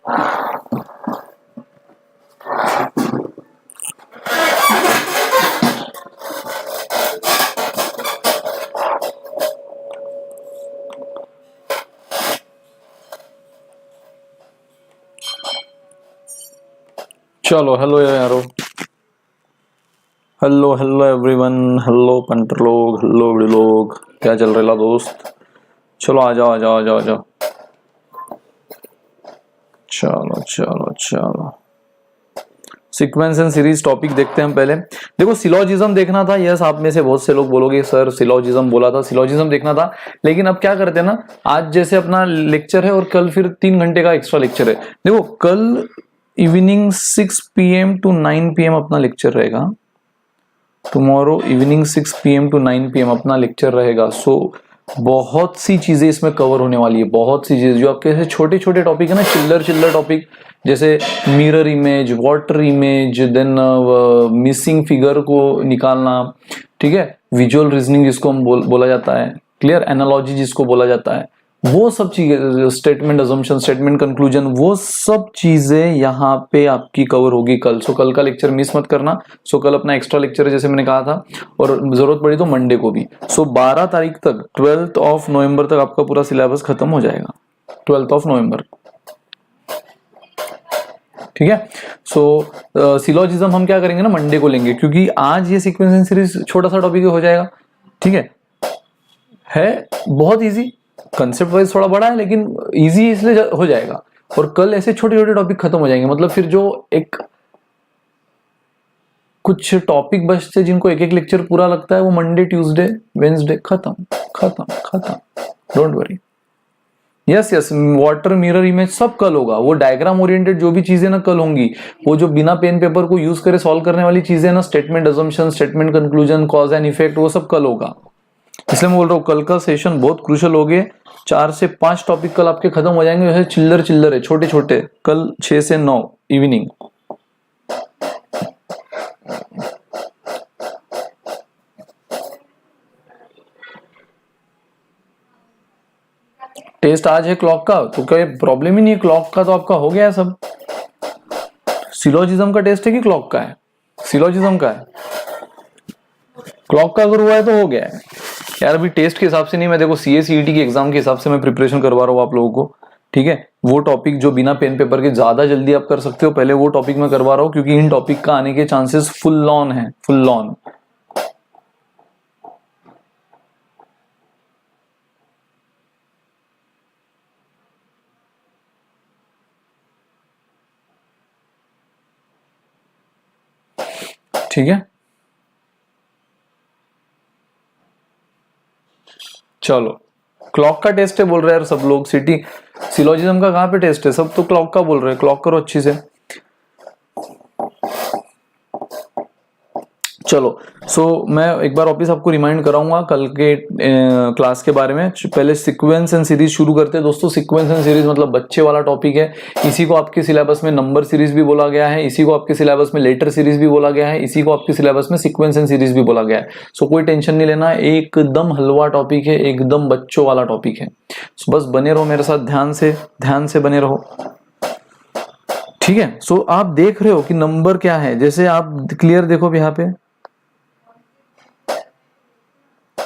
चलो हेलो यारो, hello hello everyone, hello punter लोग, हेलो बड़े लोग, क्या चल रहा है दोस्त? चलो आ जाओ आ जाओ आ जाओ आ जाओ। चलो चलो चलो, सीक्वेंस एंड सीरीज टॉपिक देखते हैं हम पहले। देखो सिलोजिज्म देखना था, यस आप में से बहुत से लोग बोलोगे सर सिलोजिज्म बोला था, सिलोजिज्म देखना था, लेकिन अब क्या करते हैं ना, आज जैसे अपना लेक्चर है और कल फिर 3 घंटे का एक्स्ट्रा लेक्चर है। देखो कल इवनिंग 6 PM to 9 PM अपना लेक्चर रहेगा। Tomorrow evening 6 PM to 9 PM अपना लेक्चर रहेगा। सो बहुत सी चीजें इसमें कवर होने वाली है, बहुत सी चीजें जो आपके ऐसे छोटे छोटे टॉपिक है ना, चिल्लर चिल्लर टॉपिक, जैसे mirror image, water image, then missing figure को निकालना, ठीक है, विजुअल रीजनिंग जिसको हम बोला जाता है, क्लियर, एनालॉजी जिसको बोला जाता है, वो सब चीजें, स्टेटमेंट अजम्पशन, स्टेटमेंट कंक्लूजन, वो सब चीजें यहाँ पे आपकी कवर होगी कल। सो कल का लेक्चर मिस मत करना। सो कल अपना एक्स्ट्रा लेक्चर है जैसे मैंने कहा था, और जरूरत पड़ी तो मंडे को भी। सो 12 तारीख तक, 12 नवंबर तक आपका पूरा सिलेबस खत्म हो जाएगा, 12 नवंबर, ठीक है। सो सिलोजिज्म हम क्या करेंगे ना, मंडे को लेंगे, क्योंकि आज ये सीक्वेंस सीरीज छोटा सा टॉपिक हो जाएगा, ठीक है बहुत इजी, कंसेप्ट वाइज थोड़ा बड़ा है लेकिन इजी इसलिए हो जाएगा। और कल ऐसे छोटे छोटे टॉपिक खत्म हो जाएंगे, मतलब फिर जो एक कुछ टॉपिक बचते जिनको एक एक लेक्चर पूरा लगता है, वो मंडे ट्यूसडे वेंसडे खत्म खत्म खत्म, don't worry. Yes yes, water mirror image सब कल होगा, वो डायग्राम ओरिएंटेड जो भी चीजें ना कल होंगी, वो जो बिना पेन पेपर को यूज करे सॉल्व करने वाली चीजें ना, statement assumption, statement conclusion, cause and effect, वो सब कल होगा। इसलिए मैं बोल रहा हूँ कल का सेशन बहुत क्रूशल हो गए। 4 से 5 टॉपिक कल आपके खत्म हो जाएंगे, वैसे चिल्लर चिल्लर है छोटे छोटे, कल 6 से 9 इवनिंग। टेस्ट आज है क्लॉक का, तो कोई प्रॉब्लम ही नहीं है, क्लॉक का तो आपका हो गया है सब। सिलोजिज्म का टेस्ट है कि क्लॉक का है? सिलोजिज्म का है, क्लॉक का अगर हुआ है तो हो गया है यार। अभी टेस्ट के हिसाब से नहीं, मैं देखो सीए सीईटी के एग्जाम के हिसाब से मैं प्रिपरेशन करवा रहा हूँ आप लोगों को, ठीक है। वो टॉपिक जो बिना पेन पेपर के ज्यादा जल्दी आप कर सकते हो, पहले वो टॉपिक मैं करवा रहा हूँ, क्योंकि इन टॉपिक का आने के चांसेस फुल ऑन है, फुल ऑन। ठीक है, चलो क्लॉक का टेस्ट है बोल रहे हैं यार सब लोग। सिटी सिलोजिज्म का कहाँ पे टेस्ट है? सब तो क्लॉक का बोल रहे हैं, क्लॉक करो अच्छी से। चलो सो मैं एक बार वापिस आपको रिमाइंड कराऊंगा कल के क्लास के बारे में। पहले सीक्वेंस एंड सीरीज शुरू करते हैं दोस्तों। सीक्वेंस एंड सीरीज मतलब बच्चे वाला टॉपिक है, इसी को आपके सिलेबस में नंबर सीरीज भी बोला गया है, इसी को आपके सिलेबस में लेटर सीरीज भी बोला गया है, इसी को आपके सिलेबस में सीक्वेंस एंड सीरीज भी बोला गया है। सो कोई टेंशन नहीं लेना, एकदम हलवा टॉपिक है, एकदम बच्चों वाला टॉपिक है। सो बस बने रहो मेरे साथ, ध्यान से बने रहो, ठीक है। सो आप देख रहे हो कि नंबर क्या है, जैसे आप क्लियर देखो यहाँ पे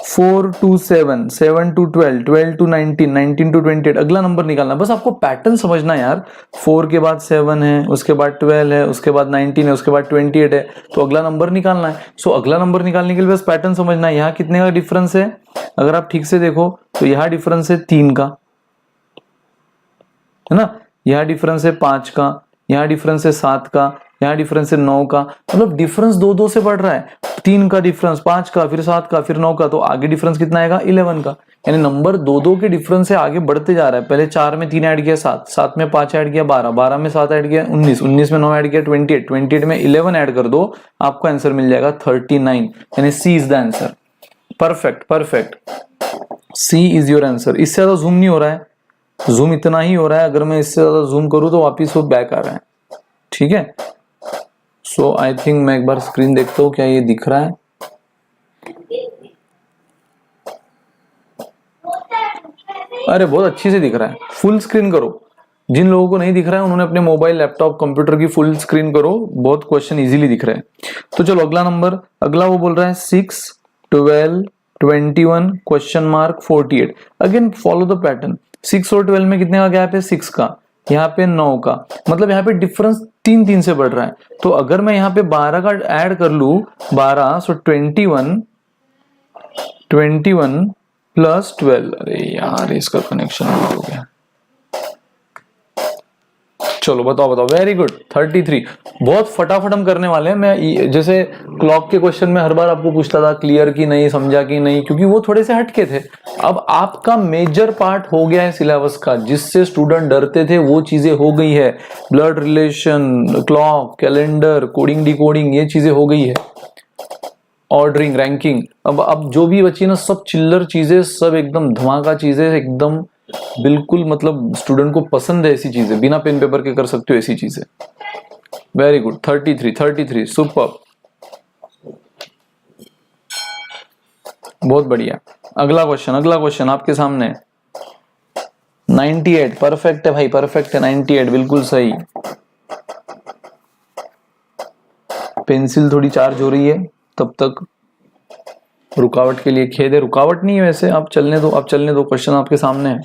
4 to 7, 7 to 12, 12 to 19, 19 to 28, अगला नंबर निकालना। बस आपको पैटर्न समझना यार। 4 के बाद 7 है, उसके बाद 12 है, उसके बाद 19 है, उसके बाद 28 है, तो अगला नंबर निकालना है। सो अगला नंबर निकालने के लिए बस पैटर्न समझना है। यहाँ कितने का डिफरेंस है अगर आप ठीक से देखो तो यहाँ डिफरेंस है 3 का, है ना, यहाँ डिफरेंस है 5 का, यहाँ डिफरेंस है 7 का, यहाँ डिफरेंस है 9 का, मतलब डिफरेंस 2-2 से बढ़ रहा है। 3 का डिफरेंस, 5 का, फिर 7 का, फिर 9 का, तो आगे डिफरेंस कितना आएगा 11 का। यानी नंबर 2-2 के डिफरेंस से आगे बढ़ते जा रहा है। पहले 4 में 3 ऐड किया 7, 7 में 5 ऐड किया 12, 12 में 7 ऐड किया 19, 19 में 9 ऐड किया 28, 28 में 11 ऐड कर दो, आपको आंसर मिल जाएगा 39। यानी C is the answer. Perfect perfect, C is your answer. इससे ज्यादा जूम नहीं हो रहा है, जूम इतना ही हो रहा है, अगर मैं इससे ज्यादा जूम करूं तो वापिस वो बैक आ रहा है, ठीक है। सो आई थिंक मैं एक बार स्क्रीन देखता हूँ क्या ये दिख रहा है। अरे बहुत अच्छी से दिख रहा है, फुल स्क्रीन करो, जिन लोगों को नहीं दिख रहा है उन्होंने अपने मोबाइल लैपटॉप कंप्यूटर की फुल स्क्रीन करो, बहुत क्वेश्चन इजीली दिख रहे हैं। तो चलो अगला नंबर, अगला वो बोल रहा है 6, 12, 21 question mark 48। Again follow the pattern, 6 और 12 में कितने का गैप है? 6 का, यहाँ पे 9 का, मतलब यहाँ पे डिफरेंस 3 से बढ़ रहा है। तो अगर मैं यहाँ पे 12 का ऐड कर लू, 12 सो 21 प्लस 12, अरे यार इसका कनेक्शन हो गया। चलो बताओ, वेरी गुड 33। बहुत फटाफट हम करने वाले हैं। मैं जैसे क्लॉक के क्वेश्चन में हर बार आपको पूछता था क्लियर की नहीं, समझा कि नहीं, क्योंकि वो थोड़े से हटके थे। अब आपका मेजर पार्ट हो गया है सिलेबस का, जिससे स्टूडेंट डरते थे वो चीजें हो गई है। Blood relation, clock, calendar, coding decoding, ये चीजें हो गई है। ऑर्डरिंग, रैंकिंग, अब जो भी बची ना सब चिल्लर चीजें, सब एकदम धमाका चीजें, एकदम बिल्कुल मतलब स्टूडेंट को पसंद है ऐसी चीजें, बिना पेन पेपर के कर सकते हो ऐसी चीजें। वेरी गुड 33 सुपर, बहुत बढ़िया। अगला क्वेश्चन आपके सामने 98, परफेक्ट है भाई, परफेक्ट है 98, बिल्कुल सही। पेंसिल थोड़ी चार्ज हो रही है, तब तक रुकावट के लिए खेद है। रुकावट नहीं है वैसे, आप चलने दो, क्वेश्चन आपके सामने है।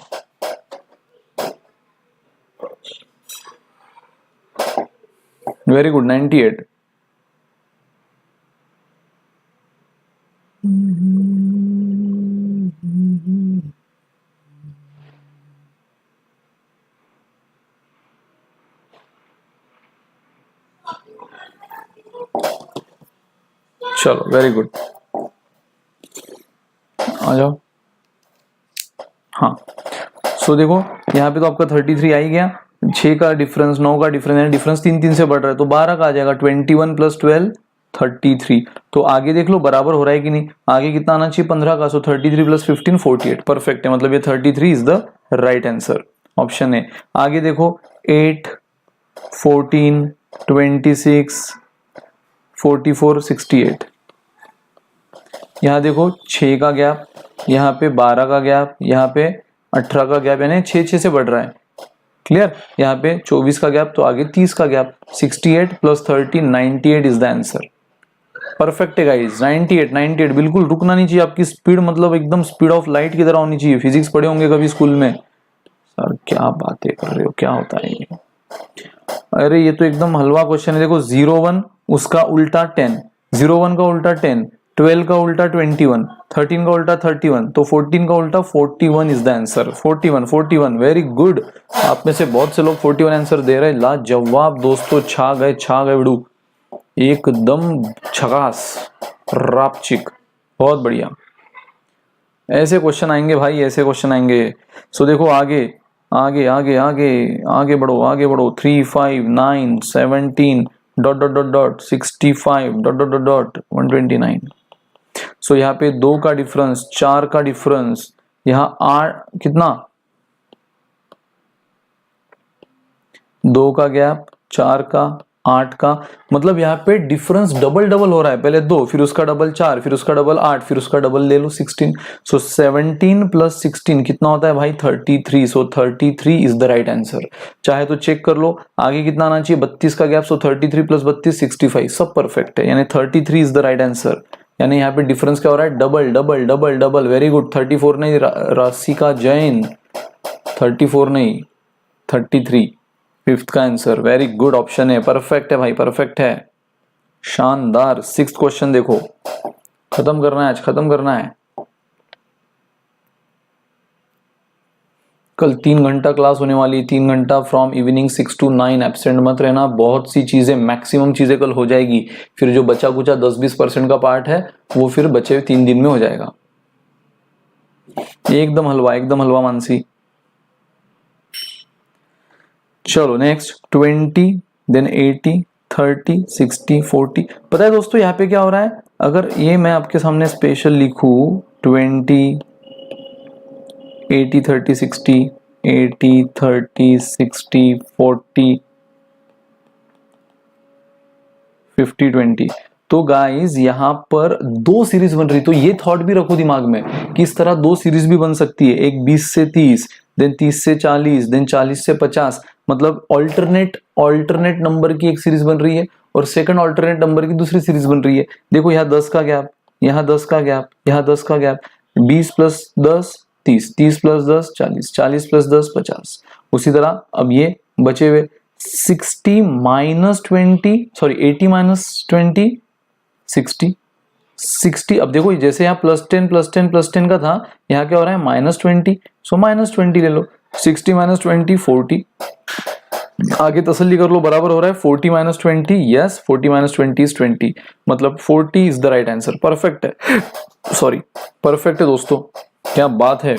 Very good 98। चलो वेरी गुड, आ जाओ। हाँ सो देखो यहाँ पे तो आपका 33 आ ही गया, 6 का डिफरेंस, 9 का डिफरेंस, डिफरेंस 3 से बढ़ रहा है, तो 12 का आ जाएगा। 21 प्लस 12 33। तो आगे देख लो बराबर हो रहा है कि नहीं, आगे कितना आना चाहिए? 15 का, सो 33 प्लस 15 48, परफेक्ट है, मतलब ये 33 is the right answer, option A. आगे देखो 8, 14, 26, 44, 68। यहाँ देखो 6 का गैप, यहाँ पे 12 का गैप, यहाँ पे 18 का गैप, यानी 6 से बढ़ रहा है। क्लियर? यहाँ पे 24 का गैप, तो आगे 30 का gap. 68 plus 30 98 is the answer. Perfect है गाइस, 98 बिल्कुल रुकना नहीं चाहिए। आपकी स्पीड मतलब एकदम स्पीड ऑफ लाइट की तरह होनी चाहिए। फिजिक्स पढ़े होंगे कभी स्कूल में। सर क्या बातें कर रहे हो, क्या होता है ये? अरे ये तो एकदम हलवा क्वेश्चन है। देखो 01 उसका उल्टा 10, 01 का उल्टा 10, 12 का उल्टा 21, 13 का उल्टा 31, तो 14 का उल्टा 41 is the answer. 41 very good. आप में से बहुत से लोग 41 आंसर दे रहे हैं। लाजवाब दोस्तों, छा गए बिड़ू, एकदम झकास, रापचिक, बहुत बढ़िया। ऐसे क्वेश्चन आएंगे भाई, ऐसे क्वेश्चन आएंगे। सो देखो आगे आगे आगे आगे आगे बढ़ो 3, 5, 9, 17 dot dot dot dot 65 dot dot dot dot 129। सो यहाँ पे 2 का डिफरेंस, 4 का डिफरेंस, यहाँ 8 कितना, 2 का गैप, 4 का, 8 का, मतलब यहाँ पे डिफरेंस डबल हो रहा है। पहले 2, फिर उसका डबल 4, फिर उसका डबल 8, फिर उसका डबल ले लो 16। सो 17 प्लस 16 कितना होता है भाई? 33। सो 33 इज द राइट आंसर। चाहे तो चेक कर लो आगे कितना आना चाहिए। 32 का गैप, सो 33 प्लस 32 65, सब परफेक्ट है, यानी 33 इज द राइट आंसर। यानी यहाँ पे डिफरेंस क्या हो रहा है? डबल। Very good. 34 नहीं, राशि का जैन, 34 नहीं 33, फिफ्थ का आंसर। वेरी गुड, ऑप्शन है, परफेक्ट है भाई, परफेक्ट है, शानदार। 6th क्वेश्चन देखो, खत्म करना है आज, खत्म करना है। कल 3 घंटा क्लास होने वाली, 3 घंटा फ्रॉम इवनिंग 6 to 9। एब्सेंट मत रहना। बहुत सी चीजें, मैक्सिमम चीजें कल हो जाएगी। फिर जो बचा कुचा 10-20% का पार्ट है वो फिर बचे हुए 3 दिन में हो जाएगा। एकदम हलवा मानसी। चलो नेक्स्ट 20, देन 80, 30, 60, 40। पता है दोस्तों यहाँ पे क्या हो रहा है? अगर ये मैं आपके सामने स्पेशल लिखूं 20, 80, 30, 60, 80, 30, 60, 40, 50, 20, तो गाइस यहाँ पर दो सीरीज बन रही, तो ये थॉट भी रखो दिमाग में कि इस तरह दो सीरीज भी बन सकती है, एक 20 से 30, देन 30 से 40, देन 40 से 50, मतलब ऑल्टरनेट नंबर की एक सीरीज बन रही है और सेकंड ऑल्टरनेट नंबर की दूसरी सीरीज बन रही है। देखो यहाँ 10 का गैप, यहाँ 10 का गैप, यहाँ 10 का गैप, 20 प्लस 10 30, 30 प्लस 10 40, 40 प्लस 10 50। उसी तरह अब ये बचे हुए 60 माइनस 20, सॉरी 80 माइनस 20 60, 60। अब देखो जैसे यहाँ +10 +10 +10 का था, यहाँ क्या हो रहा है -20, सो -20 ले लो। 60 माइनस 20 40, आगे तसल्ली कर लो, बराबर हो रहा है 40 माइनस 20, यस 40 माइनस 20 इज 20, मतलब 40 is the right answer. Perfect है, सॉरी परफेक्ट है दोस्तों, क्या बात है,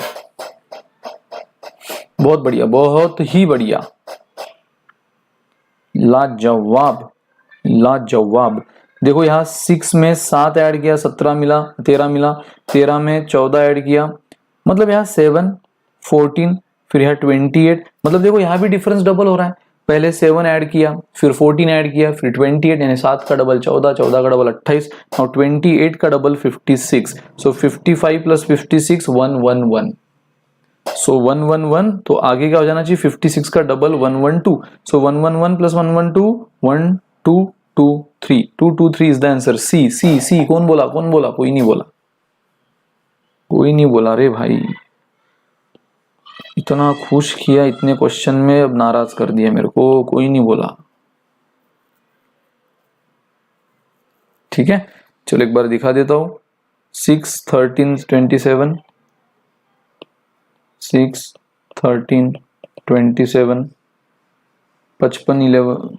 बहुत बढ़िया, बहुत ही बढ़िया, लाजवाब लाजवाब। देखो यहाँ 6 में 7 ऐड किया 17 मिला, 13 मिला, 13 में 14 ऐड किया, मतलब यहाँ 7 14, फिर यहाँ 28, मतलब देखो यहाँ भी डिफरेंस डबल हो रहा है, पहले 7 ऐड किया, फिर 14 ऐड किया, फिर 28, यानी 7 का डबल 14, 14 का डबल 28, और 28 का डबल 56, सो 55 प्लस 56 111, सो 111, तो आगे क्या हो जाना चाहिए 56 का double 112, so 111 plus 112 1223, 223 is the answer. C C C, कौन बोला कौन बोला, कोई नहीं बोला, कोई नहीं बोला रे भाई, इतना खुश किया इतने क्वेश्चन में, अब नाराज कर दिया मेरे को, कोई नहीं बोला। ठीक है, चलो एक बार दिखा देता हूं, 6 13 27, 6 13 27, 55 11,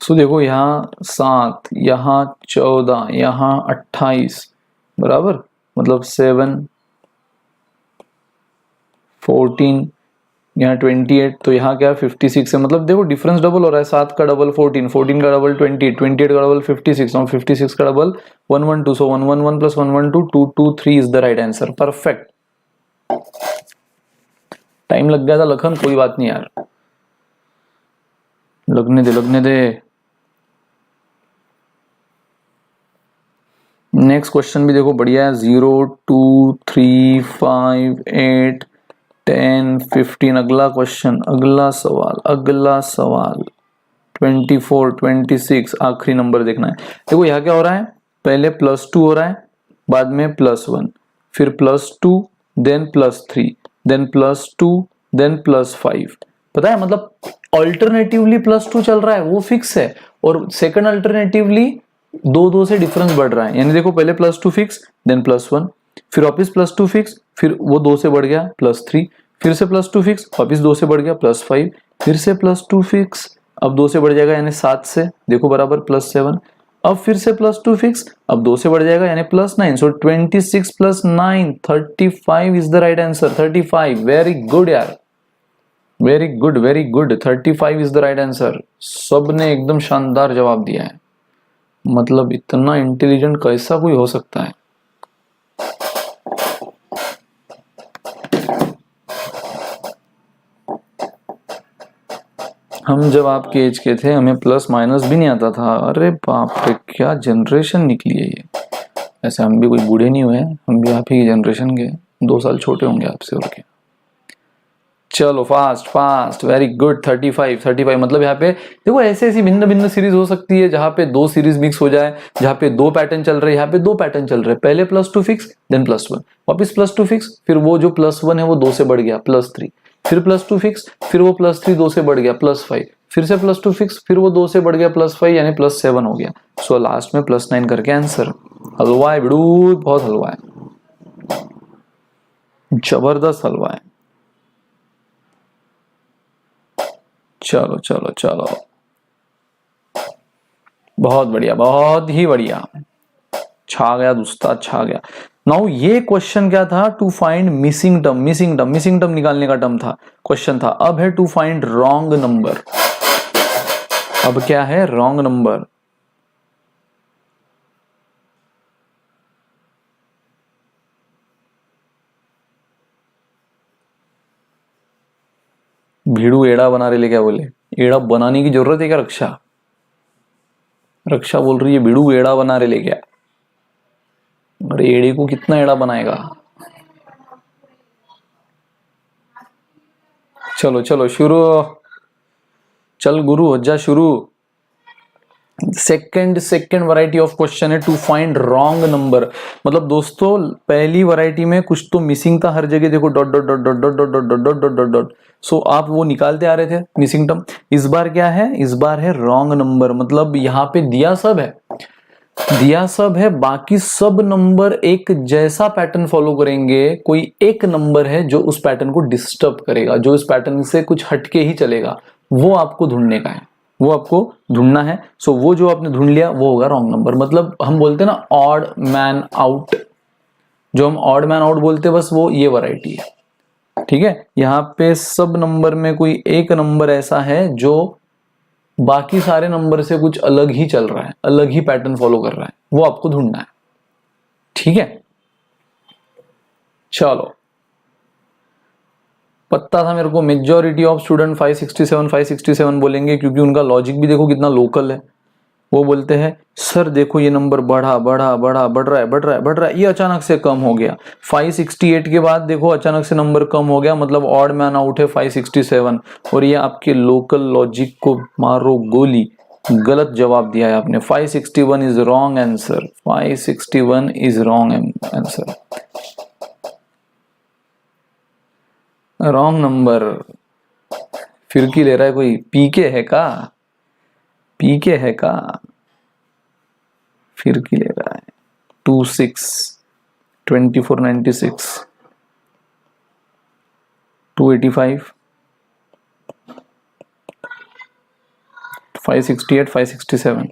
सो देखो यहाँ 7, यहाँ 14, यहाँ 28, बराबर, मतलब 7 14, यहाँ 28, तो यहाँ क्या 56 है, मतलब देखो डिफरेंस डबल हो रहा है, 7 का डबल 14, 14 का डबल 28, 28 का डबल 56, और 56 का double 112, so 111 plus 112 223 is the right answer. Perfect, time लग गया था लखन, कोई बात नहीं यार, लगने दे लगने दे। नेक्स्ट क्वेश्चन भी देखो बढ़िया है, 0 2 3 5 8 10 15, अगला क्वेश्चन, अगला सवाल, अगला सवाल 24 26, आखिरी नंबर देखना है। देखो यहाँ क्या हो रहा है, पहले +2 हो रहा है, बाद में +1, फिर +2, देन +3, देन +2, देन +5, पता है, मतलब अल्टरनेटिवली +2 चल रहा है वो फिक्स है, और सेकंड अल्टरनेटिवली दो दो से डिफरेंस बढ़ रहा है, यानी देखो पहले +2 फिक्स, देन +1, फिर वापिस +2 फिक्स, फिर वो 2 से बढ़ गया +3, फिर से +2 फिक्स, वापिस 2 से बढ़ गया +5, फिर से +2 फिक्स, अब 2 से बढ़ जाएगा यानी 7 से, देखो बराबर +7, अब फिर से +2 फिक्स, अब 2 से बढ़ जाएगा यानी +9, so 26 + 9 35 is the right answer. 35, very good यार, very good very good, 35 is the right answer. सबने एकदम शानदार जवाब दिया है, मतलब इतना इंटेलिजेंट कैसा कोई हो सकता है। हम जब आपके एज के थे हमें प्लस माइनस भी नहीं आता था, अरे बाप रे क्या जनरेशन निकली है ये। ऐसे हम भी कोई बूढ़े नहीं हुए, हम भी आप ही की जनरेशन के, 2 साल छोटे होंगे आपसे और क्या। चलो फास्ट फास्ट, वेरी गुड, 35 35, मतलब यहाँ पे देखो ऐसे ऐसी भिन्न भिन्न सीरीज हो सकती है जहाँ पे 2 सीरीज मिक्स हो जाए, जहाँ पे 2 पैटर्न चल रहे हैं, यहाँ पे 2 पैटर्न चल रहे हैं, पहले +2 फिक्स, देन +1, वापिस +2 फिक्स, फिर वो जो +1 है वो 2 से बढ़ गया +3, फिर +2 फिक्स, फिर वो +3 2 से बढ़ गया +5, फिर से +2 फिक्स, फिर वो 2 से बढ़ गया +5 यानी +7 हो गया, सो लास्ट में +9 करके आंसर। हलवा है बिड़ू, बहुत हलवा है, जबरदस्त हलवा है। चलो चलो चलो, बहुत बढ़िया, बहुत ही बढ़िया, छा गया दोस्ता, छा गया। नाउ ये क्वेश्चन क्या था, to find missing term, missing term, missing term निकालने का टर्म था, क्वेश्चन था। अब है टू फाइंड रॉन्ग नंबर, अब क्या है, रॉन्ग नंबर। भीड़ू एड़ा बना रहे ले, क्या बोले? एड़ा बनाने की जरूरत है क्या? रक्षा रक्षा बोल रही है भीड़ू एड़ा बना रहे ले क्या? अरे एड़े को कितना एड़ा बनाएगा? चलो चलो शुरू, चल गुरु हो जा शुरू। सेकंड वैरायटी ऑफ क्वेश्चन है टू फाइंड रॉन्ग नंबर। मतलब दोस्तों पहली वैरायटी में कुछ तो मिसिंग था हर जगह, देखो dot dot dot dot dot dot dot dot dot dot dot dot, so आप वो निकालते आ रहे थे मिसिंग टर्म। इस बार क्या है? इस बार है रॉन्ग नंबर। मतलब यहाँ पे दिया सब है, दिया सब है, बाकी सब नंबर एक जैसा पैटर्न फॉलो करेंगे, कोई एक नंबर है जो उस पैटर्न को डिस्टर्ब करेगा, जो इस पैटर्न से कुछ हटके ही चलेगा, वो आपको ढूंढने का है, वो आपको ढूंढना है। सो वो जो आपने ढूंढ लिया वो होगा रॉन्ग नंबर। मतलब हम बोलते हैं ना ऑड मैन आउट, जो हम ऑड मैन आउट बोलते हैं, बस वो ये वैरायटी है। ठीक है, यहाँ पे सब नंबर में कोई एक नंबर ऐसा है जो बाकी सारे नंबर से कुछ अलग ही चल रहा है, अलग ही पैटर्न फॉलो कर रहा है, वो आपको ढूंढना है। ठीक है, चलो पता था मेरे को मेजॉरिटी ऑफ स्टूडेंट 567 बोलेंगे, क्योंकि उनका लॉजिक भी देखो कितना लोकल है। वो बोलते हैं सर देखो ये नंबर बढ़ा बढ़ा बढ़ा बढ़ रहा है बढ़ रहा है बढ़ रहा है, ये अचानक से कम हो गया। 568 के बाद देखो अचानक से नंबर कम हो गया, मतलब ऑड मैन आउट है 567। और ये आपके लोकल लॉजिक को मारो गोली, गलत जवाब दिया है आपने। 561 is wrong answer, 561 is wrong answer, wrong number. फिरकी ले रहा है कोई, पीके है का? पीके है का? फिरकी ले रहा है। 26 2496 285 568 567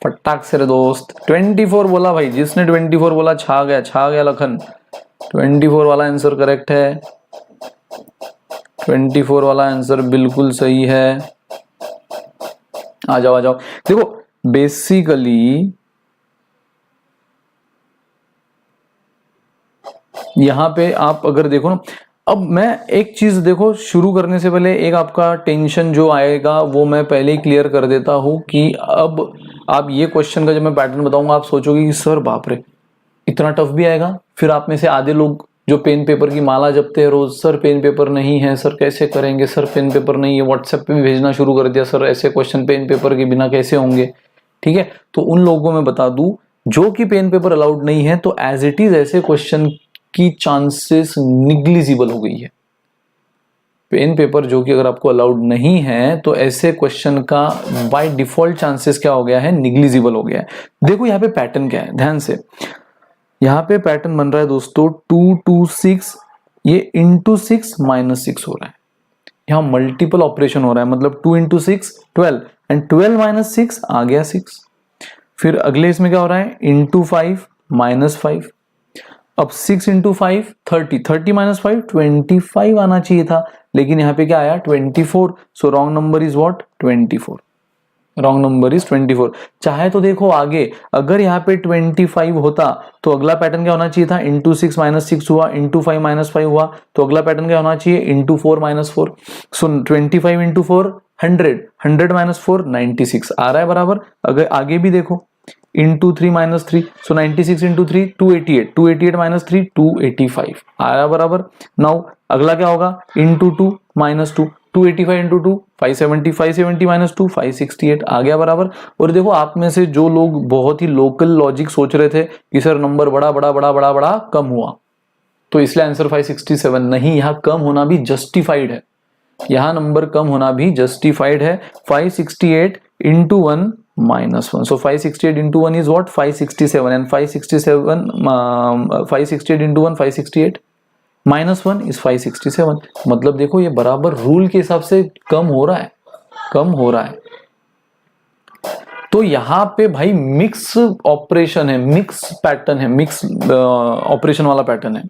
फटाक से रे दोस्त। 24 बोला भाई, जिसने 24 बोला छा गया लखन। 24 वाला आंसर करेक्ट है, 24 वाला आंसर बिल्कुल सही है। आ जाओ देखो बेसिकली यहां पे आप अगर देखो ना, अब मैं एक चीज देखो शुरू करने से पहले एक आपका टेंशन जो आएगा वो मैं पहले ही क्लियर कर देता हूं कि अब आप ये क्वेश्चन का जब मैं पैटर्न बताऊंगा आप सोचोगे कि सर बाप रे इतना टफ भी आएगा। फिर आप में से आधे लोग जो पेन पेपर की माला जपते हैं रोज, सर पेन पेपर नहीं है, सर कैसे करेंगे, सर पेन पेपर नहीं है, व्हाट्सएप पे भी भेजना शुरू कर दिया, सर ऐसे क्वेश्चन पेन पेपर के बिना कैसे होंगे। ठीक है, तो उन लोगों को मैं बता दूं जो कि पेन पेपर अलाउड नहीं है, तो एज इट इज ऐसे क्वेश्चन की चांसेस निग्लिजिबल हो गई है। पेन पेपर जो कि अगर आपको अलाउड नहीं है तो ऐसे क्वेश्चन का बाय डिफॉल्ट चांसेस क्या हो गया है? निग्लिजिबल हो गया है। देखो यहाँ पे पैटर्न क्या है, ध्यान से यहाँ पे पैटर्न बन रहा है दोस्तों 2 2 6, ये इंटू 6 माइनस 6 हो रहा है। यहाँ मल्टीपल ऑपरेशन हो रहा है, मतलब 2 इंटू 6 12 एंड 12 माइनस 6 आ गया 6। फिर अगले इसमें क्या हो रहा है? Into 5 minus 5। अब 6 इंटू 5 30, 30 माइनस 5 25 आना चाहिए था, लेकिन यहाँ पे क्या आया? 24। So wrong number is what? 24। Wrong number is 24। चाहे तो देखो आगे, अगर यहाँ पे 25 होता तो अगला पैटर्न क्या होना चाहिए था? इंटू 6 माइनस 6 हुआ, इंटू 5 माइनस 5 हुआ, तो अगला पैटर्न क्या होना चाहिए? Into 4 minus 4। सो 25 इंटू 4 100, 100 माइनस 4 96 आ रहा है बराबर। अगर आगे भी देखो इंटू 3 माइनस 3, सो 96 इंटू 3 288, 288 माइनस 3 285 आया बराबर। नाउ अगला क्या होगा? इंटू 2 माइनस 2, 285 इंटू 2 570, 570 माइनस 2 568 आ गया बराबर। और देखो आप में से जो लोग बहुत ही लोकल लॉजिक सोच रहे थे कि सर नंबर बड़ा बड़ा बड़ा बड़ा बड़ा कम हुआ, तो इसलिए आंसर 567 नहीं, यहाँ कम होना भी जस्टिफाइड है, यहाँ नंबर कम होना भी जस्टिफाइड है। 568 into 1 minus 1, so 568 into 1 is what? 567, and 568 into 1 568 minus 1 is 567। मतलब देखो ये बराबर रूल के हिसाब से कम हो रहा है, कम हो रहा है। तो यहाँ पे भाई मिक्स ऑपरेशन है, मिक्स पैटर्न है, मिक्स ऑपरेशन वाला पैटर्न है।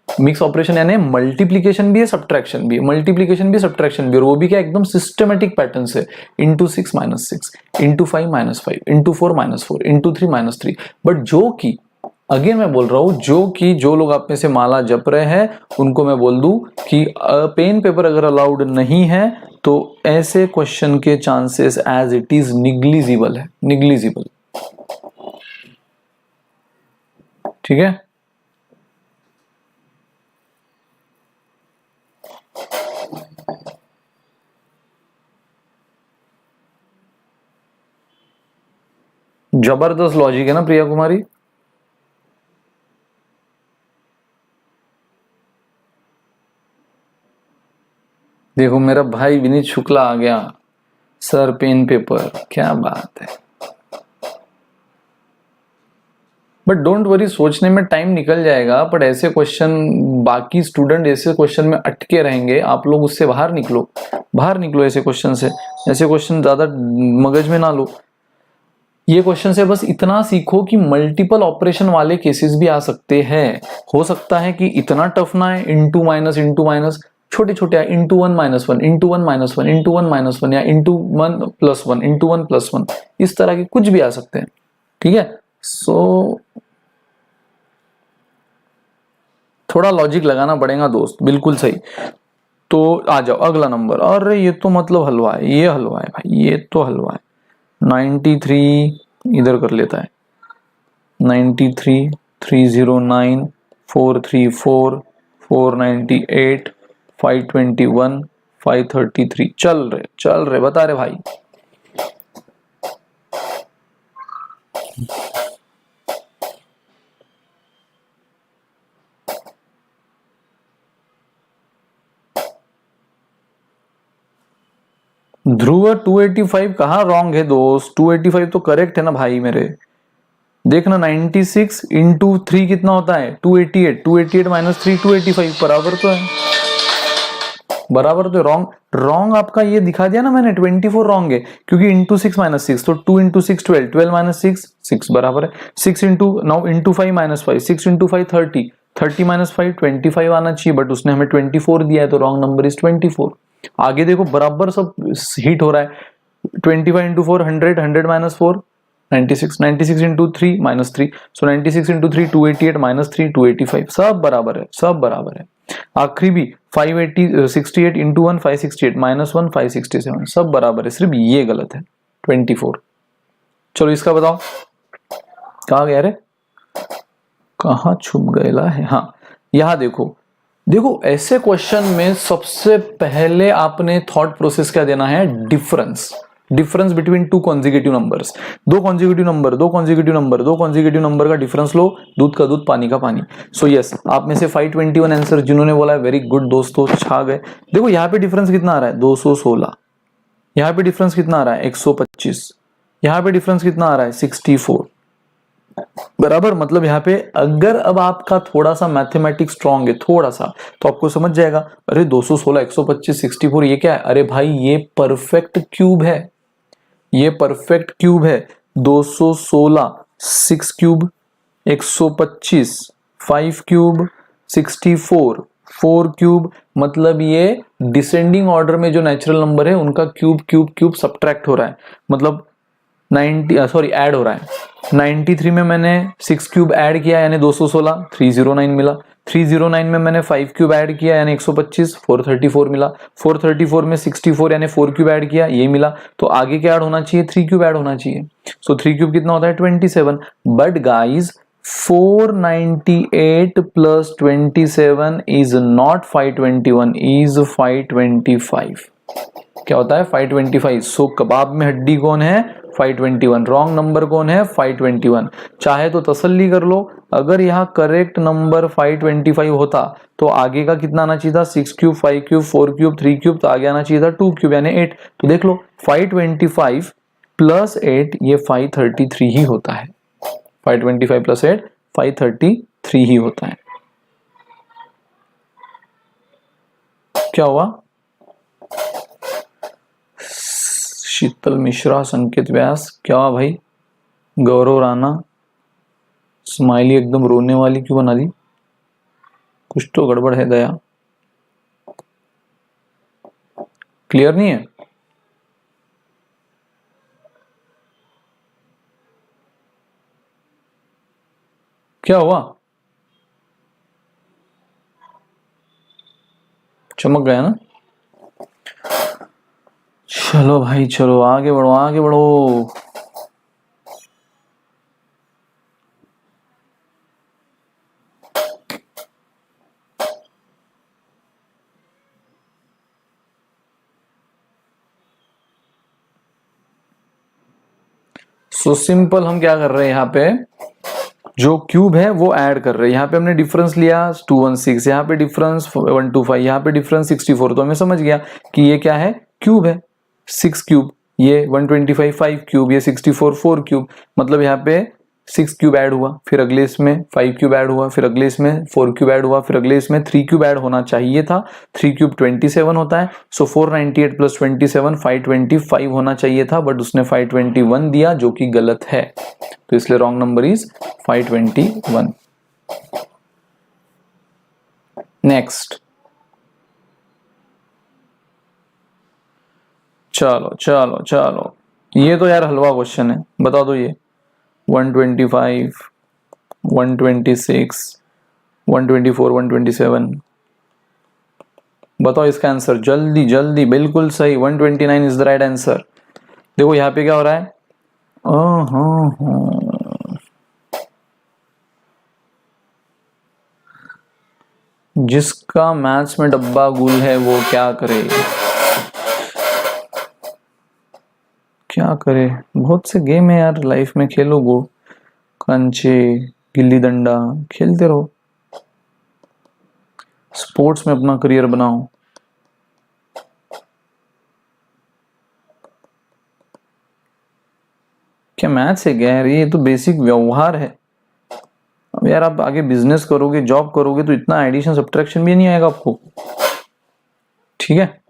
मिक्स ऑपरेशन यानी मल्टीप्लीकेशन भी है सब्ट्रैक्शन भी है, मल्टीप्लीकेशन भी सब्ट्रैक्शन भी, और वो भी क्या? एकदम सिस्टमेटिक पैटर्न से। Into 6 minus 6, into 5 minus 5, into 4 minus 4, into 3 minus 3। But जो कि अगेन मैं बोल रहा हूं, जो लोग आप में से माला जप रहे हैं उनको मैं बोल दूं कि पेन पेपर अगर अलाउड नहीं है तो ऐसे क्वेश्चन के chances as it is negligible है, निग्लिजिबल। ठीक है, जबरदस्त लॉजिक है ना प्रिया कुमारी। देखो मेरा भाई विनीत शुक्ला आ गया, सर पेन पेपर, क्या बात है। बट डोंट वरी, सोचने में टाइम निकल जाएगा, बट ऐसे क्वेश्चन, बाकी स्टूडेंट ऐसे क्वेश्चन में अटके रहेंगे, आप लोग उससे बाहर निकलो, बाहर निकलो ऐसे क्वेश्चन से। ऐसे क्वेश्चन ज्यादा मगज में ना लो। ये क्वेश्चन से बस इतना सीखो कि मल्टीपल ऑपरेशन वाले केसेस भी आ सकते हैं। हो सकता है कि इतना टफ ना है, इंटू माइनस छोटे छोटे, into one minus one, into one minus one, into one minus one, या into one plus one, into one plus one, इस तरह के कुछ भी आ सकते हैं। ठीक है, सो थोड़ा लॉजिक लगाना पड़ेगा दोस्त, बिल्कुल सही। तो आ जाओ अगला नंबर। अरे ये तो मतलब हलवा है, ये हलवा है भाई, ये तो हलवा है। 93 इधर कर लेता है, 93, 309, 434, 498, 521, 533, चल रहे बता रहे भाई। ध्रुव 285 कहाँ रॉन्ग है दोस्त, 285 तो करेक्ट है ना भाई मेरे। देखना 96 इंटू 3 कितना होता है, 288, 288 माइनस 3 285, बराबर तो है, बराबर तो। रॉन्ग रॉन्ग आपका ये दिखा दिया ना मैंने, 24 रॉन्ग है क्योंकि इंटू 6 माइनस 6, तो 2 इंटू 6 12, 12 माइनस 6 6 बराबर है। 6 into now into 5 minus 5, 6 into 5 30, 30 minus 5 25 आना चाहिए, बट उसने हमें 24 दिया है, तो रॉन्ग नंबर इज 24। आगे देखो बराबर सब हिट हो रहा है। 25 इंटू 4 100, 100 माइनस 4 96, 96 इंटू 3 माइनस 3, सो 96 इंटू 3 288 माइनस 3 285, सब बराबर है, सब बराबर है। आखिरी भी 580 68 इंटू 1 568 माइनस 1 567, सब बराबर है, सिर्फ ये गलत है 24। चलो इसका बताओ, कहाँ गया रे, कहाँ छुप गया है। हाँ यहाँ देखो, देखो ऐसे क्वेश्चन में सबसे पहले आपने थॉट प्रोसेस क्या देना है, difference, difference between two consecutive numbers. दो कॉन्जिक्यूटिव नंबर, दो कॉन्जिक्यूटिव नंबर, दो कॉन्जिक्यूटिव नंबर का डिफरेंस लो, दूध का दूध पानी का पानी। सो यस, आप में से 521 आंसर जिन्होंने बोला है, वेरी गुड दोस्तों, छा गए। देखो यहाँ पे डिफरेंस कितना आ रहा है, 216, यहाँ पे डिफरेंस कितना आ रहा है, 125, यहाँ पे डिफरेंस कितना आ रहा है, 64, बराबर। मतलब यहाँ पे अगर अब आपका थोड़ा सा मैथमेटिक्स स्ट्रांग है, थोड़ा सा, तो आपको समझ जाएगा, अरे 216 125 64 ये क्या है, अरे भाई ये परफेक्ट क्यूब है, ये परफेक्ट क्यूब है। 216 6 क्यूब, 125 5 क्यूब, 64 4 क्यूब, मतलब ये डिसेंडिंग ऑर्डर में जो नेचुरल नंबर है उनका क्यूब क्यूब क्यूब सब्ट्रैक्ट हो रहा है, मतलब 90 सॉरी ऐड हो रहा है। 93 में मैंने 6 क्यूब ऐड किया यानी 216 309 मिला। 309 में मैंने 5 क्यूब ऐड किया यानी 125 434 मिला। 434 में 64 यानी 4 क्यूब ऐड किया, ये मिला। तो आगे क्या ऐड होना चाहिए, 3 क्यूब ऐड होना चाहिए। सो 3 क्यूब कितना होता है, 27। But guys 498 plus 27 is not 521, is 525। क्या होता है, 525। सो कबाब में हड्डी कौन है, 521। रॉन्ग नंबर कौन है, 521। चाहे तो तसल्ली कर लो, अगर यहाँ करेक्ट नंबर 525 होता तो आगे का कितना आना चाहिए था, 6 क्यूब 5 क्यूब 4 क्यूब 3 क्यूब, तो आगे आना चाहिए था 2 क्यूब यानी 8। तो देख लो 525 प्लस 8 ये 533 ही होता है। 525 प्लस 8 533 ही होता है। क्या हुआ, शीतल मिश्रा, संकेत व्यास, क्या हुआ भाई, गौरव राणा, स्माइली एकदम रोने वाली क्यों बना दी, कुछ तो गड़बड़ है दया, क्लियर नहीं है। क्या हुआ? चमक गया ना? चलो भाई चलो, आगे बढ़ो आगे बढ़ो। सो सिंपल हम क्या कर रहे हैं, यहाँ पे जो क्यूब है वो ऐड कर रहे हैं। यहाँ पे हमने डिफरेंस लिया 216, यहाँ पे डिफरेंस 125, यहाँ पे डिफरेंस 64, तो हमें समझ गया कि ये क्या है, क्यूब है। 6 क्यूब, ये 125 5 क्यूब, ये 64 4 क्यूब, मतलब यहाँ पे 6 क्यूब ऐड हुआ, फिर अगले इसमें 5 क्यूब ऐड हुआ, फिर अगले इसमें 4 क्यूब ऐड हुआ, फिर अगले इसमें 3 क्यूब ऐड होना चाहिए था। 3 क्यूब 27 होता है, सो 498 प्लस 27 525 होना चाहिए था, बट उसने 521 दिया जो कि गलत है, तो इसलिए रॉन्ग नंबर इज 521। नेक्स्ट, चलो चलो चलो, ये तो यार हलवा क्वेश्चन है, बता दो ये। 125 126 124 127, बताओ इसका आंसर जल्दी जल्दी। बिल्कुल सही, 129 इज द राइट आंसर। देखो यहाँ पे क्या हो रहा है, जिसका मैथ्स में डब्बा गुल है वो क्या करे, क्या करे। बहुत से गेम है यार लाइफ में, खेलो गो, कंचे, गिल्ली डंडा, खेलते रहो, स्पोर्ट्स में अपना करियर बनाओ। क्या मैथ्स है क्या यार, ये तो बेसिक व्यवहार है। अब यार आप आगे बिजनेस करोगे, जॉब करोगे, तो इतना एडिशन सब्ट्रैक्शन भी नहीं आएगा आपको, ठीक है।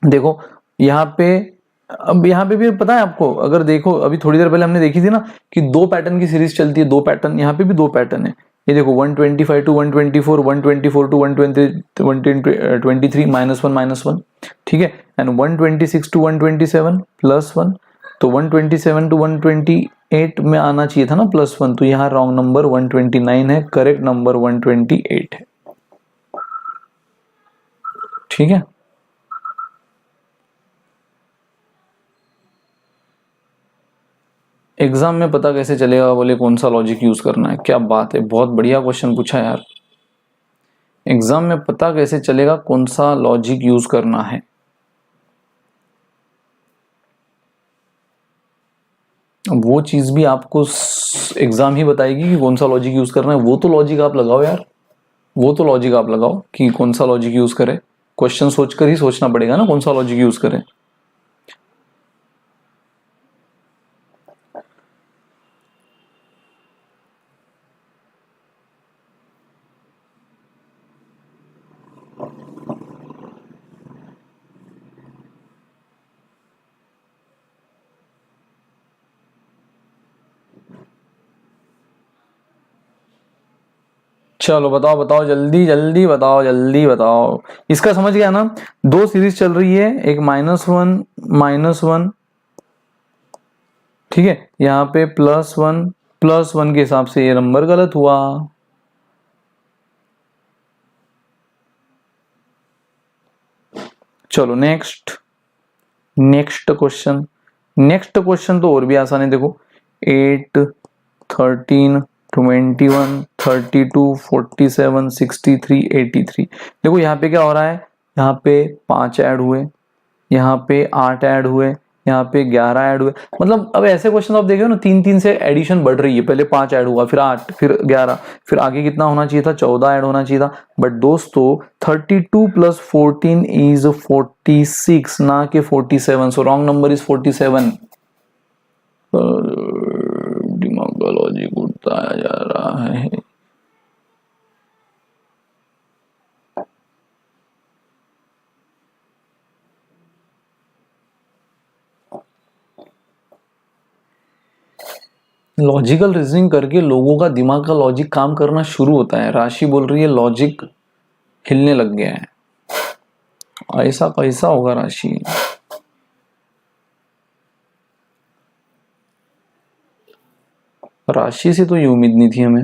देखो यहाँ पे, अब यहाँ पे भी पता है आपको, अगर देखो अभी थोड़ी देर पहले हमने देखी थी ना कि 2 पैटर्न की सीरीज चलती है, 2 पैटर्न, यहाँ पे भी 2 पैटर्न है। ये देखो 125 टू 124, 124 टू 123 -1 ठीक है, एंड 126 टू 127 +1, तो 127 टू 128 में आना चाहिए था ना +1, तो यहाँ रॉन्ग नंबर 129 है, करेक्ट नंबर 128 है, ठीक है। एग्जाम में पता कैसे चलेगा, बोले कौन सा लॉजिक यूज करना है, क्या बात है, बहुत बढ़िया क्वेश्चन पूछा यार। एग्जाम में पता कैसे चलेगा कौन सा लॉजिक यूज करना है, वो चीज भी आपको एग्जाम ही बताएगी कि कौन सा लॉजिक यूज करना है। वो तो लॉजिक आप लगाओ यार, वो तो लॉजिक आप लगाओ कि कौन सा लॉजिक यूज करे। क्वेश्चन सोचकर ही सोचना पड़ेगा ना कौन सा लॉजिक यूज करे। चलो बताओ बताओ, जल्दी जल्दी बताओ, जल्दी बताओ। इसका समझ गया ना, 2 सीरीज चल रही है, एक -1 ठीक है, यहाँ पे +1 के हिसाब से ये नंबर गलत हुआ। चलो नेक्स्ट, नेक्स्ट क्वेश्चन तो और भी आसान है। देखो 8 13 21 32 47 63 83, देखो यहाँ पे क्या हो रहा है, यहाँ पे 5 ऐड हुए, यहाँ पे 8 ऐड हुए, यहाँ पे 11 ऐड हुए, मतलब अब ऐसे क्वेश्चन आप देखो ना 3 से एडिशन बढ़ रही है, पहले 5 ऐड हुआ, फिर 8, फिर 11, फिर आगे कितना होना चाहिए था, 14 ऐड होना चाहिए था। बट दोस्तों 32 + 14 इज 46, ना कि 47, सो रॉन्ग नंबर इज 47। दिमाग का लॉजिक उड़ता जा रहा है। लॉजिकल रीजनिंग करके लोगों का दिमाग का लॉजिक काम करना शुरू होता है। राशि बोल रही है लॉजिक हिलने लग गया है, ऐसा कैसा होगा राशि? राशि से तो ये उम्मीद नहीं थी हमें।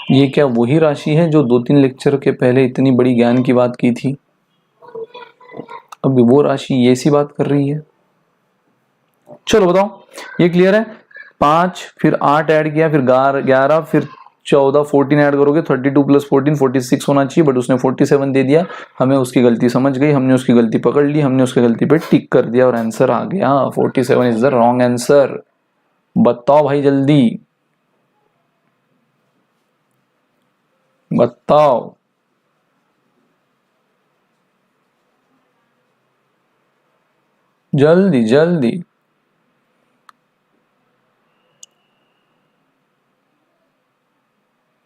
ये क्या वही राशि है जो 2-3 लेक्चर के पहले इतनी बड़ी ज्ञान की बात की थी? अब वो राशि ये सी बात कर रही है। चलो बताओ, ये क्लियर है? 5 फिर 8 ऐड किया, फिर 11 फिर 14 14 ऐड करोगे 32 + 14 46 होना चाहिए, बट उसने 47 दे दिया। हमें उसकी गलती समझ गई, हमने उसकी गलती पकड़ ली, हमने उसकी गलती पे टिक कर दिया और आंसर आ गया। 47 इज द रॉन्ग आंसर। बताओ भाई जल्दी बताओ। जल्दी जल्दी।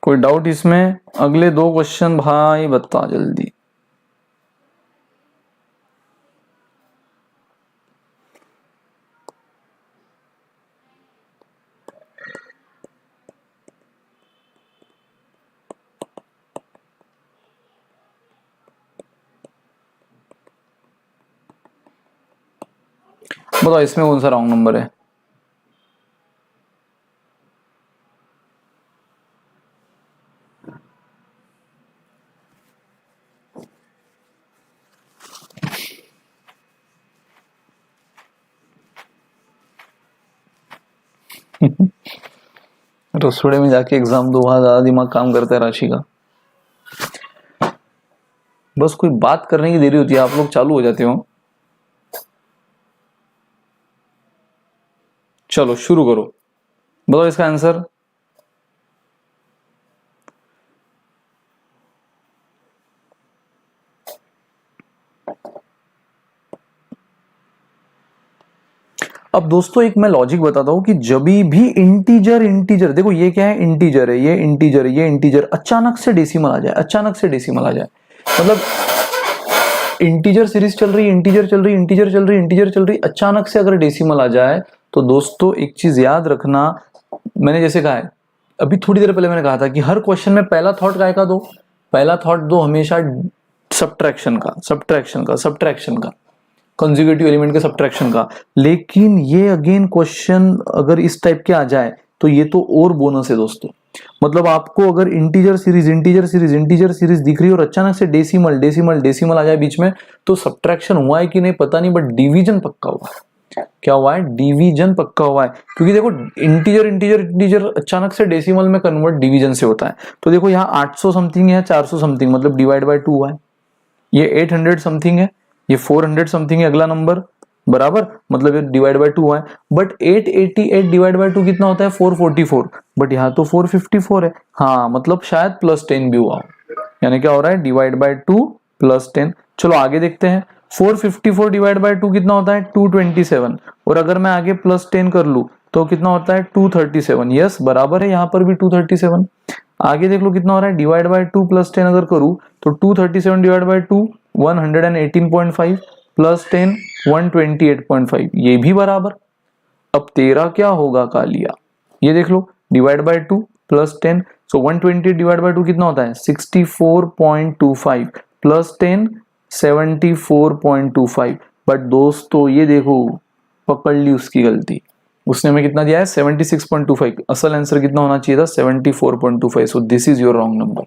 कोई डाउट इसमें? अगले 2 क्वेश्चन भाई बता जल्दी। बताओ इसमें कौन सा रॉन्ग नंबर है? रसोड़े में जाके एग्जाम दो, वहां ज्यादा दिमाग काम करता है राशि का। बस कोई बात करने की देरी होती है, आप लोग चालू हो जाते हो। चलो शुरू करो, बताओ इसका आंसर। अब दोस्तों एक मैं लॉजिक बताता हूं कि जब भी इंटीजर देखो, ये क्या है? इंटीजर है, ये इंटीजर है, ये इंटीजर, अचानक से डेसिमल आ जाए, अचानक से डेसिमल आ जाए, मतलब इंटीजर सीरीज चल रही, इंटीजर चल रही, इंटीजर चल रही, इंटीजर चल रही, अचानक से अगर डेसिमल आ जाए तो दोस्तों एक चीज याद रखना, मैंने जैसे कहा है अभी थोड़ी देर पहले, मैंने कहा था कि हर क्वेश्चन में पहला थॉट काय का दो, पहला थॉट दो हमेशा सब्ट्रैक्शन का, सब्ट्रैक्शन का, सब्ट्रैक्शन का, कंसेक्यूटिव एलिमेंट के सब्ट्रैक्शन का। लेकिन ये अगेन क्वेश्चन अगर इस टाइप के आ जाए तो ये तो और बोनस है दोस्तों। मतलब आपको अगर integer series integer series integer series दिख रही है और अचानक से डेसिमल डेसिमल डेसिमल आ जाए बीच में, तो सब्ट्रैक्शन हुआ है कि नहीं पता नहीं, बट डिवीजन पक्का हुआ है। क्या हुआ है? डिवीजन पक्का हुआ है। क्योंकि देखो इंटीजर इंटीजर इंटीजर अचानक से डेसिमल में कन्वर्ट डिवीजन से होता है। तो देखो यहाँ 800 समथिंग है, 400 समथिंग, मतलब डिवाइड बाय 2 हुआ है। ये 800 समथिंग है, ये 400 समथिंग है अगला नंबर, बराबर, मतलब ये डिवाइड बाय 2 हुआ है। बट 888 डिवाइड बाय 2 कितना होता है? 444, बट यहाँ तो 454 है। हाँ, मतलब शायद +10 भी हुआ हो, यानी क्या हो रहा है? Divide by 2 +10। चलो आगे देखते हैं, 454 डिवाइड बाय 2 कितना होता है? 227, और अगर मैं आगे +10 कर लूं तो कितना होता है? 237। यस, बराबर है, यहाँ पर भी 237। आगे देख लो कितना हो रहा है? डिवाइड बाय 2 +10 अगर करूं तो 237 डिवाइड बाय 2 118.5 +10 128.5, ये भी बराबर। अब तेरा क्या होगा कालिया? ये देख लो, divide by 2 +10, so 128 divide by 2 कितना होता है? 64.25 +10 74.25। बट दोस्तों ये देखो, पकड़ ली उसकी गलती, उसने हमें कितना दिया है? 76.25। असल आंसर कितना होना चाहिए था? 74.25। So this is your wrong number,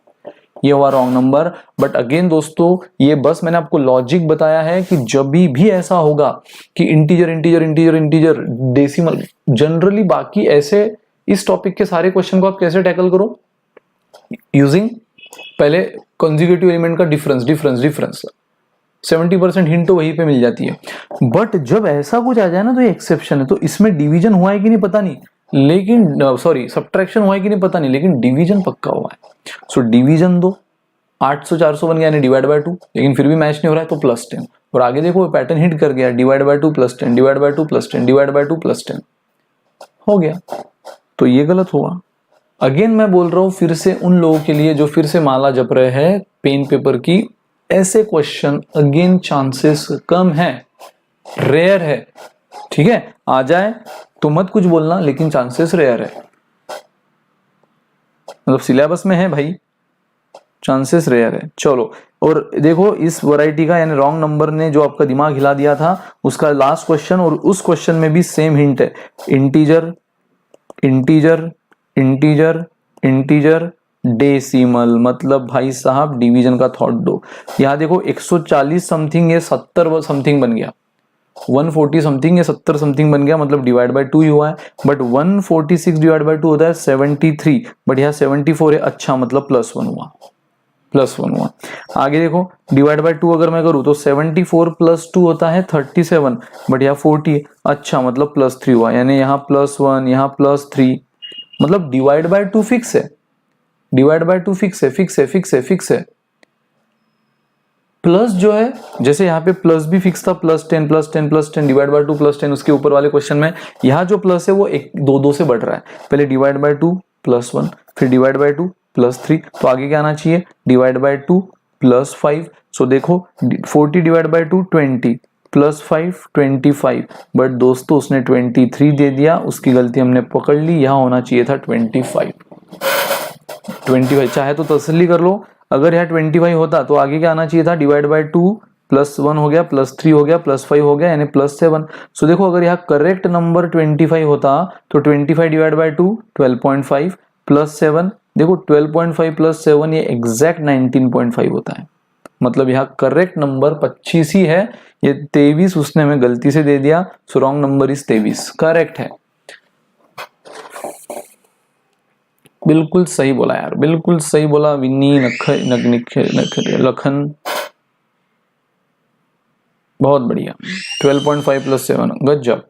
ये हुआ रॉन्ग नंबर। बट अगेन दोस्तों, ये बस मैंने आपको लॉजिक बताया है कि जब भी ऐसा होगा कि integer integer integer integer decimal, generally बाकी ऐसे इस टॉपिक के सारे क्वेश्चन को आप कैसे टैकल करो? यूजिंग पहले कंसेक्यूटिव एलिमेंट का डिफरेंस डिफरेंस डिफरेंस, 70% हिंट तो वहीं पे मिल जाती है। बट जब ऐसा कुछ आ जाए ना तो ये एक्सेप्शन है। तो इसमें डिवीजन हुआ है कि नहीं पता नहीं, लेकिन सॉरी सब्ट्रैक्शन हुआ है कि नहीं पता नहीं, लेकिन डिवीजन पक्का हुआ है। सो डिवीजन दो, 800 400 बन गया, यानी डिवाइड बाय 2, लेकिन फिर भी मैच नहीं हो रहा है तो +10। और आगे देखो पैटर्न हिट कर गया, divide by 2 +10 divide by 2 +10 divide by 2 +10 हो गया। तो ये गलत हुआ। अगेन मैं बोल रहा हूं फिर से उन लोगों के लिए जो फिर से माला जप रहे हैं पेन पेपर की, ऐसे क्वेश्चन अगेन चांसेस कम है, रेयर है, ठीक है? आ जाए तो मत कुछ बोलना, लेकिन चांसेस रेयर है, मतलब सिलेबस में है भाई, चांसेस रेयर है। चलो, और देखो इस वैरायटी का, यानी रॉन्ग नंबर ने जो आपका दिमाग हिला दिया था, उसका लास्ट क्वेश्चन, और उस क्वेश्चन में भी सेम हिंट है, integer integer integer integer decimal, मतलब भाई साहब डिवीजन का थॉट दो। यहाँ देखो 140 समथिंग, ये 70 समथिंग बन गया, 140 समथिंग ये 70 समथिंग बन गया, मतलब डिवाइड बाय 2 ही हुआ है। बट 146 डिवाइड बाय 2 होता है 73, बट यहाँ 74 है, अच्छा मतलब +1 हुआ, +1 हुआ। आगे देखो डिवाइड बाय 2 अगर मैं करूँ तो 74 + 2 होता है 37, बट यहाँ 40, अच्छा मतलब +3 हुआ, यानी यहाँ +1 यहाँ +3, मतलब डिवाइड बाय 2 फिक्स है, डिवाइड बाय 2 फिक्स है, फिक्स है, फिक्स है, फिक्स है। प्लस जो है, जैसे यहाँ पे प्लस भी फिक्स था, +10 +10 +10 डिवाइड बाय 2 +10, उसके ऊपर वाले क्वेश्चन में यहाँ जो प्लस है वो 1 2 से बढ़ रहा है, पहले डिवाइड बाय 2 +1, फिर डिवाइड बाय 2 +3, तो आगे क्या आना चाहिए, डिवाइड बाय 2 +5। सो देखो 40 डिवाइड बाय 2 20 +5 25, बट दोस्तों उसने 23 दे दिया, उसकी गलती हमने पकड़ ली, यहाँ होना चाहिए था 25। चाहे तो तसल्ली कर लो, अगर यहाँ 25 होता तो आगे क्या आना चाहिए था, डिवाइड बाय 2 +1 हो गया, +3 हो गया, +5 हो गया, यानी +7। सो देखो अगर यहाँ करेक्ट नंबर 25 होता तो 25 डिवाइड बाय 2 12.5 +7, देखो 12.5 +7 ये एग्जैक्ट 19.5 होता है, मतलब यहाँ करेक्ट नंबर 25 ही है, ये 23 उसने हमें गलती से दे दिया, so wrong number is 23, correct है। बिल्कुल सही बोला यार, बिल्कुल सही बोला विन्नी, लखन, बहुत बढ़िया, 12.5 + 7, गजब।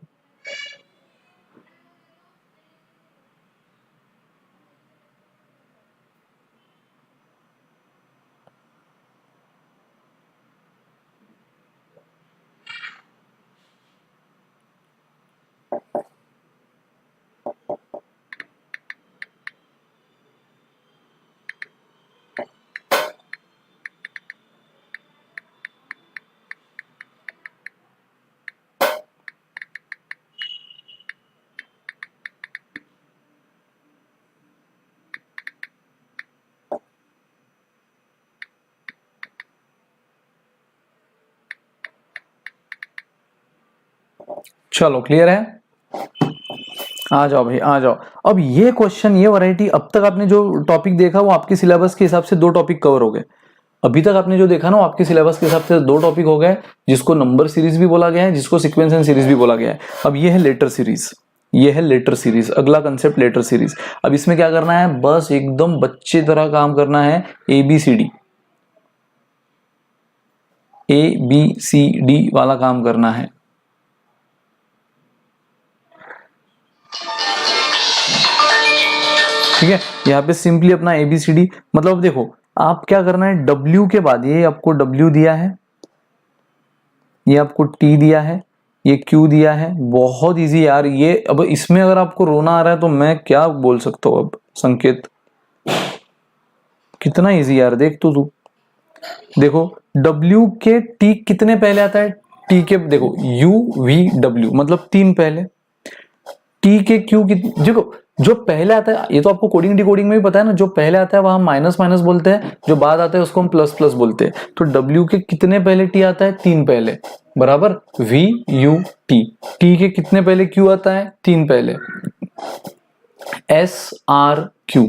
चलो क्लियर है, आ जाओ भाई आ जाओ। अब ये क्वेश्चन, ये वैरायटी, अब तक आपने जो टॉपिक देखा वो आपके सिलेबस के हिसाब से 2 टॉपिक कवर हो गए। अभी तक आपने जो देखा ना वो आपके सिलेबस के हिसाब से 2 टॉपिक हो गए, जिसको नंबर सीरीज भी बोला गया है, जिसको सीक्वेंस एंड सीरीज भी बोला गया है। अब ये है लेटर सीरीज, ये है लेटर सीरीज, अगला कंसेप्ट लेटर सीरीज। अब इसमें क्या करना है, बस एकदम बच्चे तरह काम करना है, ABCD वाला काम करना है। ठीक है, यहाँ पे सिंपली अपना ABCD, मतलब देखो आप क्या करना है, W के बाद ये आपको W दिया है, ये आपको T दिया है, ये Q दिया है, बहुत इजी यार ये। अब इसमें अगर आपको रोना आ रहा है तो मैं क्या बोल सकता हूँ, अब संकेत कितना इजी यार, देख तो तू, देखो W के T कितने पहले आता है, T के देखो UVW मतलब 3 पहले, T के Q देखो जो पहले आता है, ये तो आपको कोडिंग डिकोडिंग में भी पता है ना, जो पहले आता है वहां माइनस माइनस बोलते हैं, जो बाद आता है उसको हम प्लस प्लस बोलते हैं। तो W के कितने पहले T आता है, 3 पहले, बराबर VUT। T के कितने पहले Q आता है, 3 पहले, SRQ,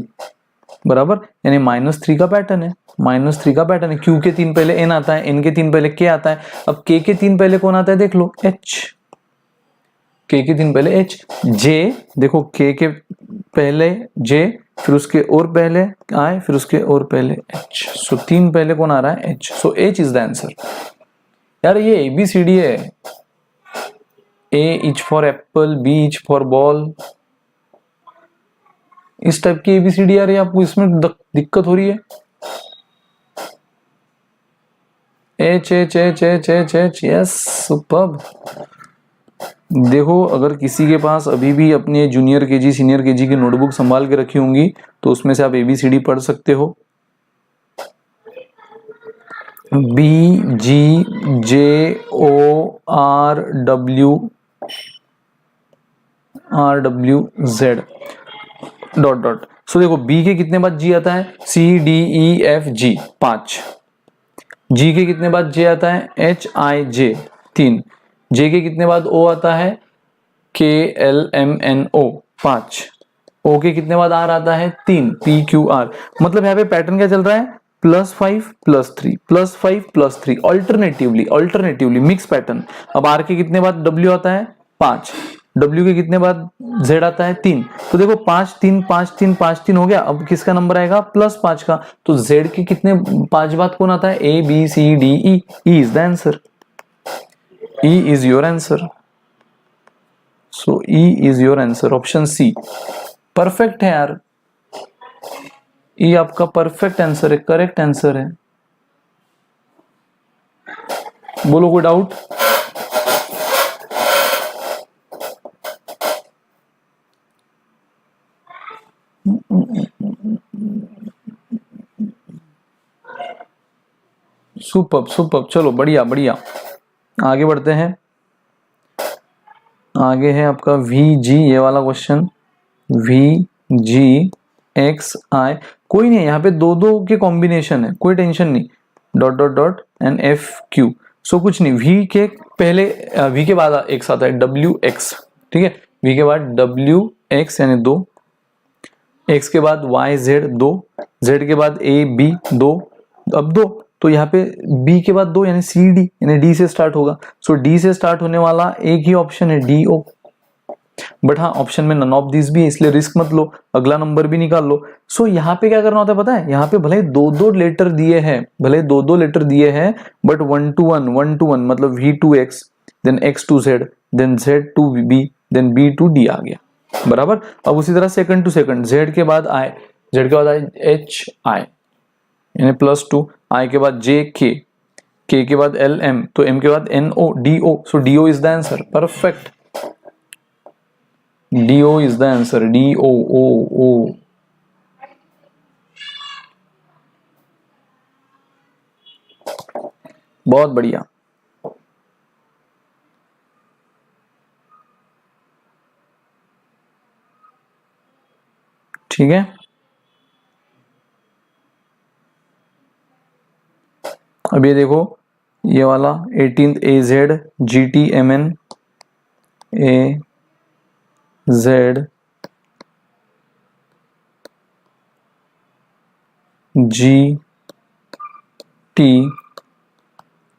बराबर, यानी -3 का पैटर्न है, -3 का पैटर्न है। Q के 3 पहले N आता है, N के 3 पहले K आता है। अब K के 3 पहले कौन आता है, देख लो H, K के 3 पहले H। J देखो K के पहले J, फिर उसके और पहले I, फिर उसके और पहले H। सो 3 पहले कौन आ रहा है, H। So H is the answer. यार ये ABCD है, A is for Apple, B is for ball, इस टाइप की ABCD यार, आपको इसमें दिक्कत हो रही है। H H H H H H, yes superb. देखो अगर किसी के पास अभी भी अपने जूनियर KG सीनियर KG की नोटबुक संभाल के रखी होंगी तो उसमें से आप ABCD पढ़ सकते हो। B G J O R W Z dot dot. So देखो B के कितने बाद G आता है, C D E F G 5, G के कितने बाद J आता है, H I J 3, J के कितने बाद O आता है, K L M N O 5, ओ के कितने बाद आर आता है 3, पी क्यू आर। मतलब यहाँ पे पैटर्न क्या चल रहा है, +5 +3 +5 +3 ऑल्टरनेटिवली मिक्स पैटर्न। अब आर के कितने बाद डब्ल्यू आता है 5, डब्ल्यू के कितने बाद जेड आता है 3। तो देखो 5 3 5 3 5 3 हो गया। अब किसका नंबर आएगा +5 का, तो जेड के कितने 5 बाद कौन आता है, A B C D E, E is the answer, E is your answer. So E is your answer, option C perfect है यार, ये आपका परफेक्ट आंसर है, करेक्ट आंसर है। बोलो कोई डाउट? सुपर सुपर, चलो बढ़िया बढ़िया, आगे बढ़ते हैं। आगे है आपका वी जी, ये वाला क्वेश्चन, वी जी एक्स आई, कोई नहीं है यहाँ पे, दो दो के कॉम्बिनेशन है, कोई टेंशन नहीं, dot dot dot and F Q. So कुछ नहीं, वी के पहले, वी के बाद एक्स आता है, डब्ल्यू एक्स, ठीक है, वी के बाद डब्ल्यू एक्स यानी 2, एक्स के बाद वाई जेड 2, जेड के बाद ए बी 2, अब 2, तो यहाँ पे बी के बाद 2 यानी सी डी, यानी डी से स्टार्ट होगा। सो डी से स्टार्ट होने वाला एक ही ऑप्शन है डी ओ, बट हाँ ऑप्शन में नन ऑफ दिस भी है, इसलिए रिस्क मत लो, अगला नंबर भी निकाल लो। सो यहाँ पे क्या करना होता है पता है, यहाँ पे भले दो दो लेटर दिए हैं, भले दो दो लेटर दिए हैं, बट 1 to 1 मतलब v to x, then x to z, then z to b, then b to d आ गया, बराबर। अब उसी तरह सेकंड टू सेकंड, z के बाद i, z के बाद h i यानी +2, i के बाद j k, k के बाद l m, तो m के बाद n o d o, so d o is the answer, perfect, DO is the answer, DO। बहुत बढ़िया। ठीक है, अब ये देखो, ये वाला 18th AZ GT MN AZ GT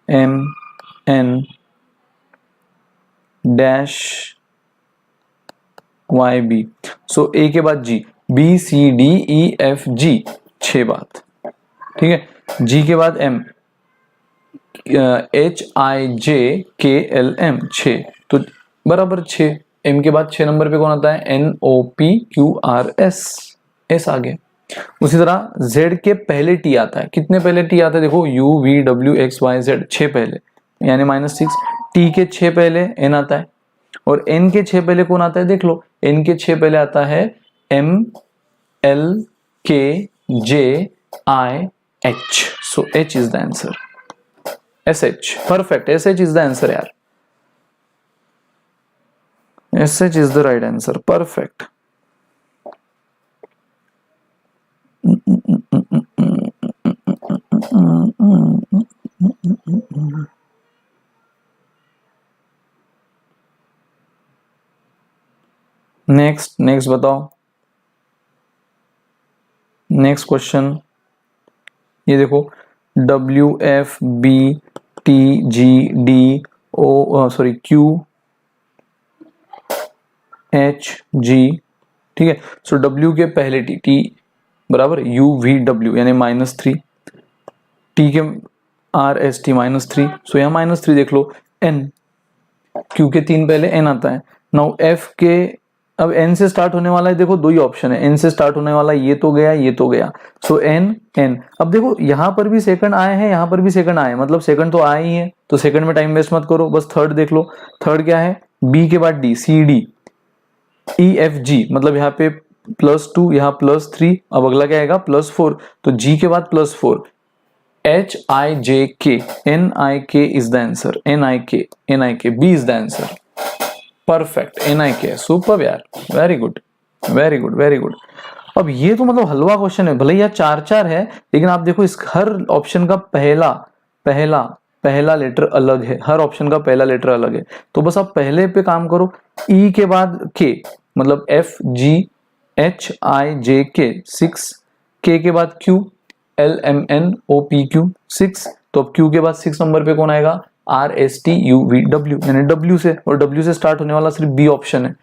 MN dash YB। सो ए के बाद G, B C D E F G 6 बात, ठीक है, G के बाद M, H I J K L M 6, तो बराबर 6, M के बाद 6 नंबर पे कौन आता है, N O P Q R S, S आ गया। उसी तरह Z के पहले T आता है, कितने पहले T आता है देखो, U V W X Y Z 6 पहले यानी -6, T के 6 पहले N आता है, और N के 6 पहले कौन आता है देख लो, N के 6 पहले आता है M L K J I H, so H is the answer, SH, perfect, SH is the answer यार, SH is the right answer, perfect। Next बताओ, नेक्स्ट क्वेश्चन, ये देखो W F B T G D O sorry Q H G, ठीक है, सो W के पहले T बराबर U V W यानी -3, T के R S T -3, सो यहाँ -3 देख लो, N, Q के 3 पहले N आता है, नाउ F के, अब N से स्टार्ट होने वाला है, देखो दो ही ऑप्शन है, N से स्टार्ट होने वाला ये तो गया, ये तो गया, सो N N। अब देखो यहाँ पर भी सेकंड आए हैं, यहाँ पर भी सेकंड आए हैं, मतलब सेकंड तो आए ही है, तो सेकंड में टाइम वेस्ट मत करो, बस थर्ड देख लो, थर्ड क्या है, B के बाद D C D E F G, मतलब यहाँ पे +2, यहाँ +3, अब अगला क्या आएगा +4, तो G के बाद +4, H I J K N I K is the answer, N I K B is the answer, perfect, NIK, super यार, very good very good very good. अब ये तो मतलब हलवा क्वेश्चन है, भले यार 4-4 है, लेकिन आप देखो इस हर ऑप्शन का पहला पहला पहला लेटर अलग है, हर ऑप्शन का पहला लेटर अलग है, तो बस आप पहले पे काम करो, E के बाद K मतलब F G HIJK 6, K के बाद Q, LMNOPQ 6, तो अब Q के बाद 6 नंबर पे कौन आएगा? RSTUVW, यानी W से, और W से स्टार्ट होने वाला सिर्फ B ऑप्शन है,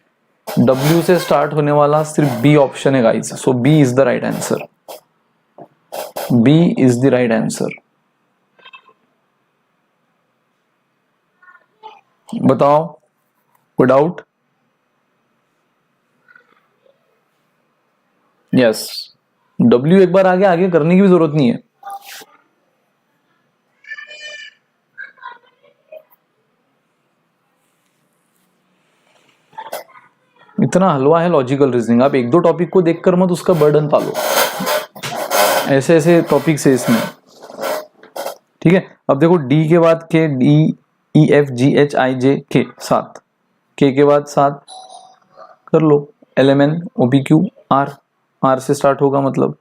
W से स्टार्ट होने वाला सिर्फ B ऑप्शन है guys, so B is the right answer, B is the right answer. बताओ, कोई डाउट? यस, W एक बार आगे आगे करने की भी जरूरत नहीं है। इतना हलवा है लॉजिकल रीजनिंग, आप एक दो टॉपिक को देखकर मत उसका बर्डन पालो, ऐसे ऐसे टॉपिक से इसमें, ठीक है। अब देखो D के बाद K, DEFGHIJ K 7, K के बाद 7 कर लो, LMNOPQ R से स्टार्ट होगा मतलब,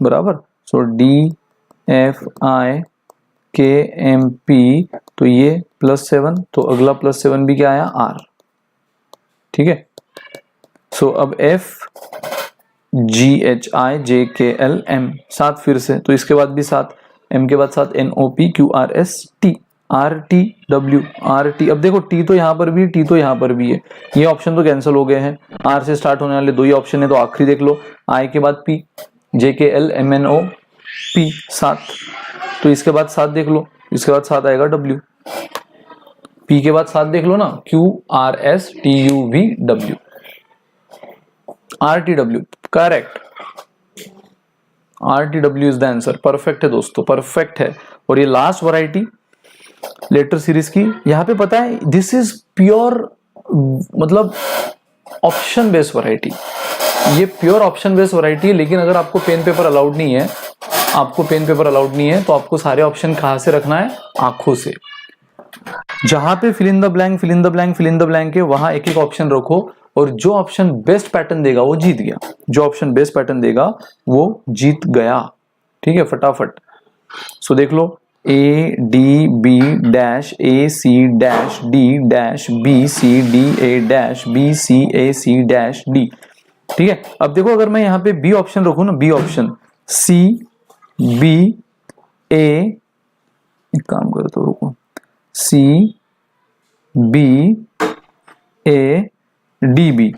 बराबर। सो DFIKMP, तो ये +7, तो अगला +7 भी क्या आया? R, ठीक है। सो अब FGHIJKLM 7 फिर से, तो इसके बाद भी 7, M के बाद 7, NOPQRST RTW RT। अब देखो T तो यहाँ पर भी है, T तो यहाँ पर भी है, ये ऑप्शन तो कैंसिल हो गए हैं, R से स्टार्ट होने वाले 2 ही ऑप्शन है, तो आखिरी देख लो, I के बाद P, JKLMNOP 7, तो इसके बाद 7 देख लो, इसके बाद 7 आएगा W, P के बाद 7 देख लो ना, QRSTUVW RTW, correct, RTW is the answer, perfect है दोस्तों, परफेक्ट है। और ये लास्ट वैरायटी लेटर सीरीज की, यहाँ पे पता है दिस इज प्योर मतलब ऑप्शन बेस्ड वैरायटी, ये प्योर ऑप्शन बेस्ड वैरायटी है, लेकिन अगर आपको पेन पेपर अलाउड नहीं है, आपको पेन पेपर अलाउड नहीं है, तो आपको सारे ऑप्शन कहां से रखना है? आंखों से। जहां पे fill in the blank, fill in the blank, fill in the blank है, वहां एक एक ऑप्शन रखो, और जो ऑप्शन बेस्ट पैटर्न देगा वो जीत गया, जो ऑप्शन बेस्ट पैटर्न देगा वो जीत गया, ठीक है, फटाफट। सो देख लो, ADB-AC-D-BCDA-BCAC-D, ठीक है। अब देखो, अगर मैं यहाँ पे बी ऑप्शन रखू ना, बी ऑप्शन, CBA, एक काम करो तो रुको, CBADB,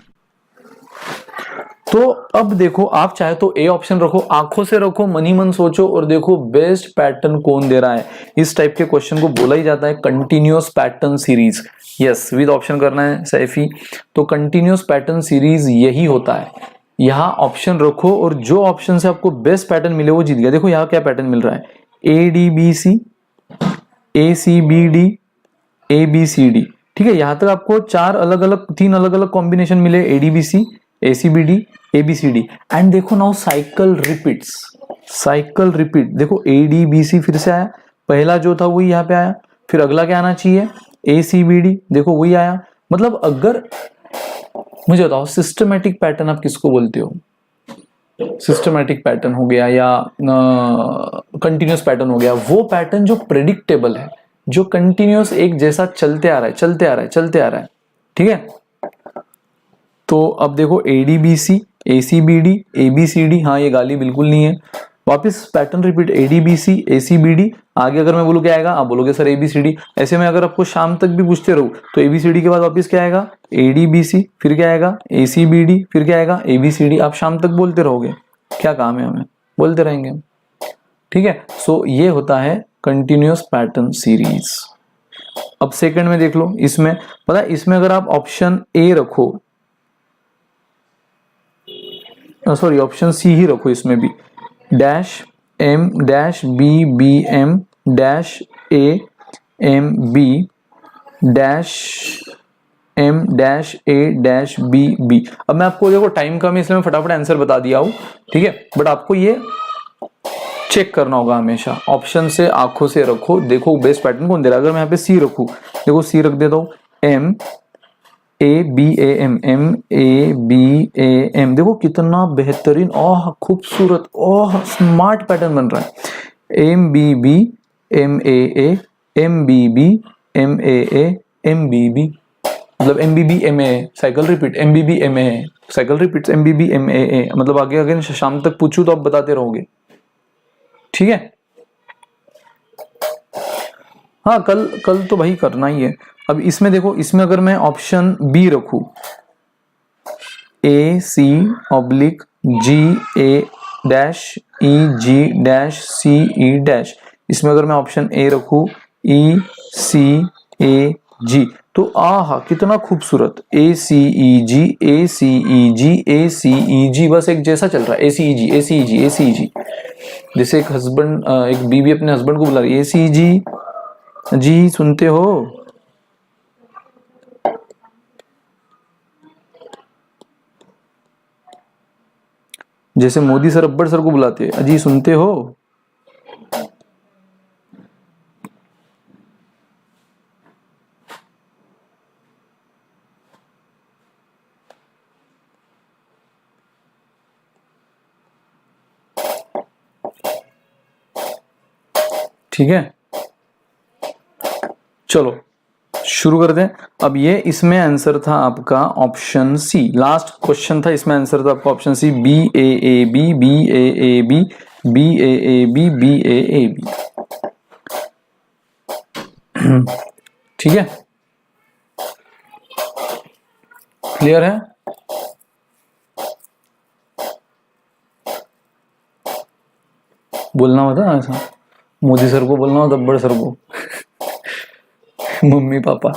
तो अब देखो, आप चाहे तो ए ऑप्शन रखो, आंखों से रखो, मनी मन सोचो और देखो बेस्ट पैटर्न कौन दे रहा है। इस टाइप के क्वेश्चन को बोला ही जाता है continuous pattern series. Yes, with option करना है सैफी, तो कंटिन्यूअस पैटर्न सीरीज यही होता है। यहाँ ऑप्शन रखो और जो ऑप्शन से आपको बेस्ट पैटर्न मिले वो जीत गया। देखो यहाँ क्या पैटर्न मिल रहा है, ADBC, ACBD, ABCD, ठीक है। यहां तक आपको 3 अलग अलग कॉम्बिनेशन मिले, ADBC, ACBD, ABCD, एंड देखो now cycle repeats, cycle repeat, देखो ADBC फिर से आया, पहला जो था वही यहाँ पे आया, फिर अगला क्या आना चाहिए, ACBD, देखो वही आया। मतलब अगर मुझे बताओ सिस्टमैटिक पैटर्न आप किसको बोलते हो? सिस्टमैटिक पैटर्न हो गया या कंटिन्यूअस पैटर्न हो गया, वो पैटर्न जो प्रेडिक्टेबल है, जो कंटिन्यूअस एक जैसा चलते आ रहा है, चलते आ रहा है, चलते आ रहा है, ठीक है। तो अब देखो ADBC, ACBD, ABCD, हाँ ये गाली बिल्कुल नहीं है। वापस पैटर्न रिपीट, ADBC, ACBD, आगे अगर मैं बोलूँ क्या आएगा, आप बोलोगे सर ABCD। ऐसे में अगर आपको शाम तक भी पूछते रहो तो ABCD के बाद वापस क्या आएगा, ADBC, फिर क्या आएगा, ACBD, फिर क्या आएगा, ABCD। आप शाम तक बोलते रहोगे, क्या काम है हमें, बोलते रहेंगे, ठीक है। सो ये होता है कंटिन्यूअस पैटर्न सीरीज। अब सेकंड में देख लो, इसमें पता है, इसमें अगर आप ऑप्शन ए रखो, सॉरी ऑप्शन सी ही रखो, इसमें भी dash M dash B BM dash A MB dash M dash A dash B B। अब मैं आपको देखो टाइम कम है इसलिए मैं फटाफट आंसर बता दिया हूं, ठीक है, बट आपको ये चेक करना होगा हमेशा, ऑप्शन से आंखों से रखो, देखो बेस्ट पैटर्न कौन दे रहा है। अगर मैं यहाँ पे सी रखू, देखो सी रख देता हूँ, M ABAM, MABAM, देखो कितना बेहतरीन, ओह खूबसूरत, ओह स्मार्ट पैटर्न बन रहा है। MBB MAA MBB MAA MBB, मतलब MBBMA cycle repeat, MBBMA cycle repeat, MBBMAA, मतलब आगे अगर शाम तक पूछूं तो आप बताते रहोगे, ठीक है। हाँ कल कल तो भाई करना ही है। अब इसमें देखो, इसमें अगर मैं ऑप्शन बी रखूं, AC/GA-EG-CE-, इसमें अगर मैं ऑप्शन ए रखूं ECAG, तो आहा कितना खूबसूरत, ACEG, बस एक जैसा चल रहा है, ACEG। जैसे एक हस्बैंड, एक बीवी अपने हस्बैंड को बुला रही है, ACEG जी सुनते हो, जैसे मोदी सर अब्बड़ सर को बुलाते हैं, अजी सुनते हो। ठीक है, चलो शुरू कर दें। अब ये इसमें आंसर था आपका ऑप्शन सी, लास्ट क्वेश्चन था, इसमें आंसर था आपका option C, BAAB, BAAB, BAAB, BAAB। ठीक है, क्लियर है। बोलना होता ऐसा, मोदी सर को बोलना होता, अब्बड़ सर को मम्मी पापा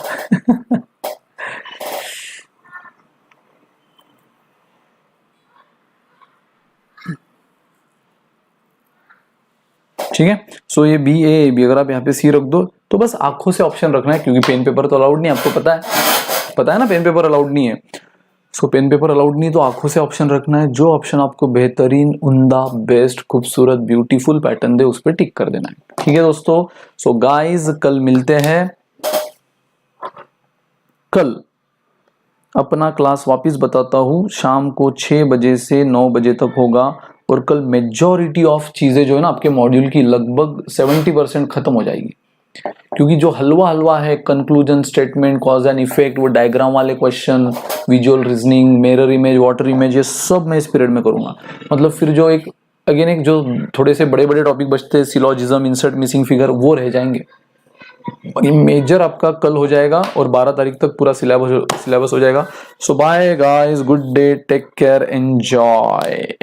ठीक है। सो ये BAAB, अगर आप यहाँ पे सी रख दो तो बस आंखों से ऑप्शन रखना है, क्योंकि पेन पेपर तो अलाउड नहीं, आपको पता है ना, पेन पेपर अलाउड नहीं है। सो पेन पेपर अलाउड नहीं, तो आंखों से ऑप्शन रखना है, जो ऑप्शन आपको बेहतरीन, उम्दा, बेस्ट, खूबसूरत, ब्यूटीफुल पैटर्न दे उस पर टिक कर देना है, ठीक है दोस्तों। सो गाइज कल मिलते हैं, कल अपना क्लास वापस बताता हूँ, शाम को 6 बजे से 9 बजे तक होगा, और कल मेजॉरिटी ऑफ चीजें जो है ना आपके मॉड्यूल की लगभग 70% खत्म हो जाएगी, क्योंकि जो हलवा है, conclusion statement, cause and effect, वो डायग्राम वाले question, visual reasoning, mirror image, water image, ये सब मैं इस पीरियड में करूंगा। मतलब फिर जो एक जो थोड़े से बड़े बड़े टॉपिक बचते हैं, सिलॉजिज्म, इंसर्ट, मिसिंग फिगर, वो रह जाएंगे। मेजर आपका कल हो जाएगा, और 12 तारीख तक पूरा सिलेबस हो जाएगा। So bye guys, good day, take care, enjoy.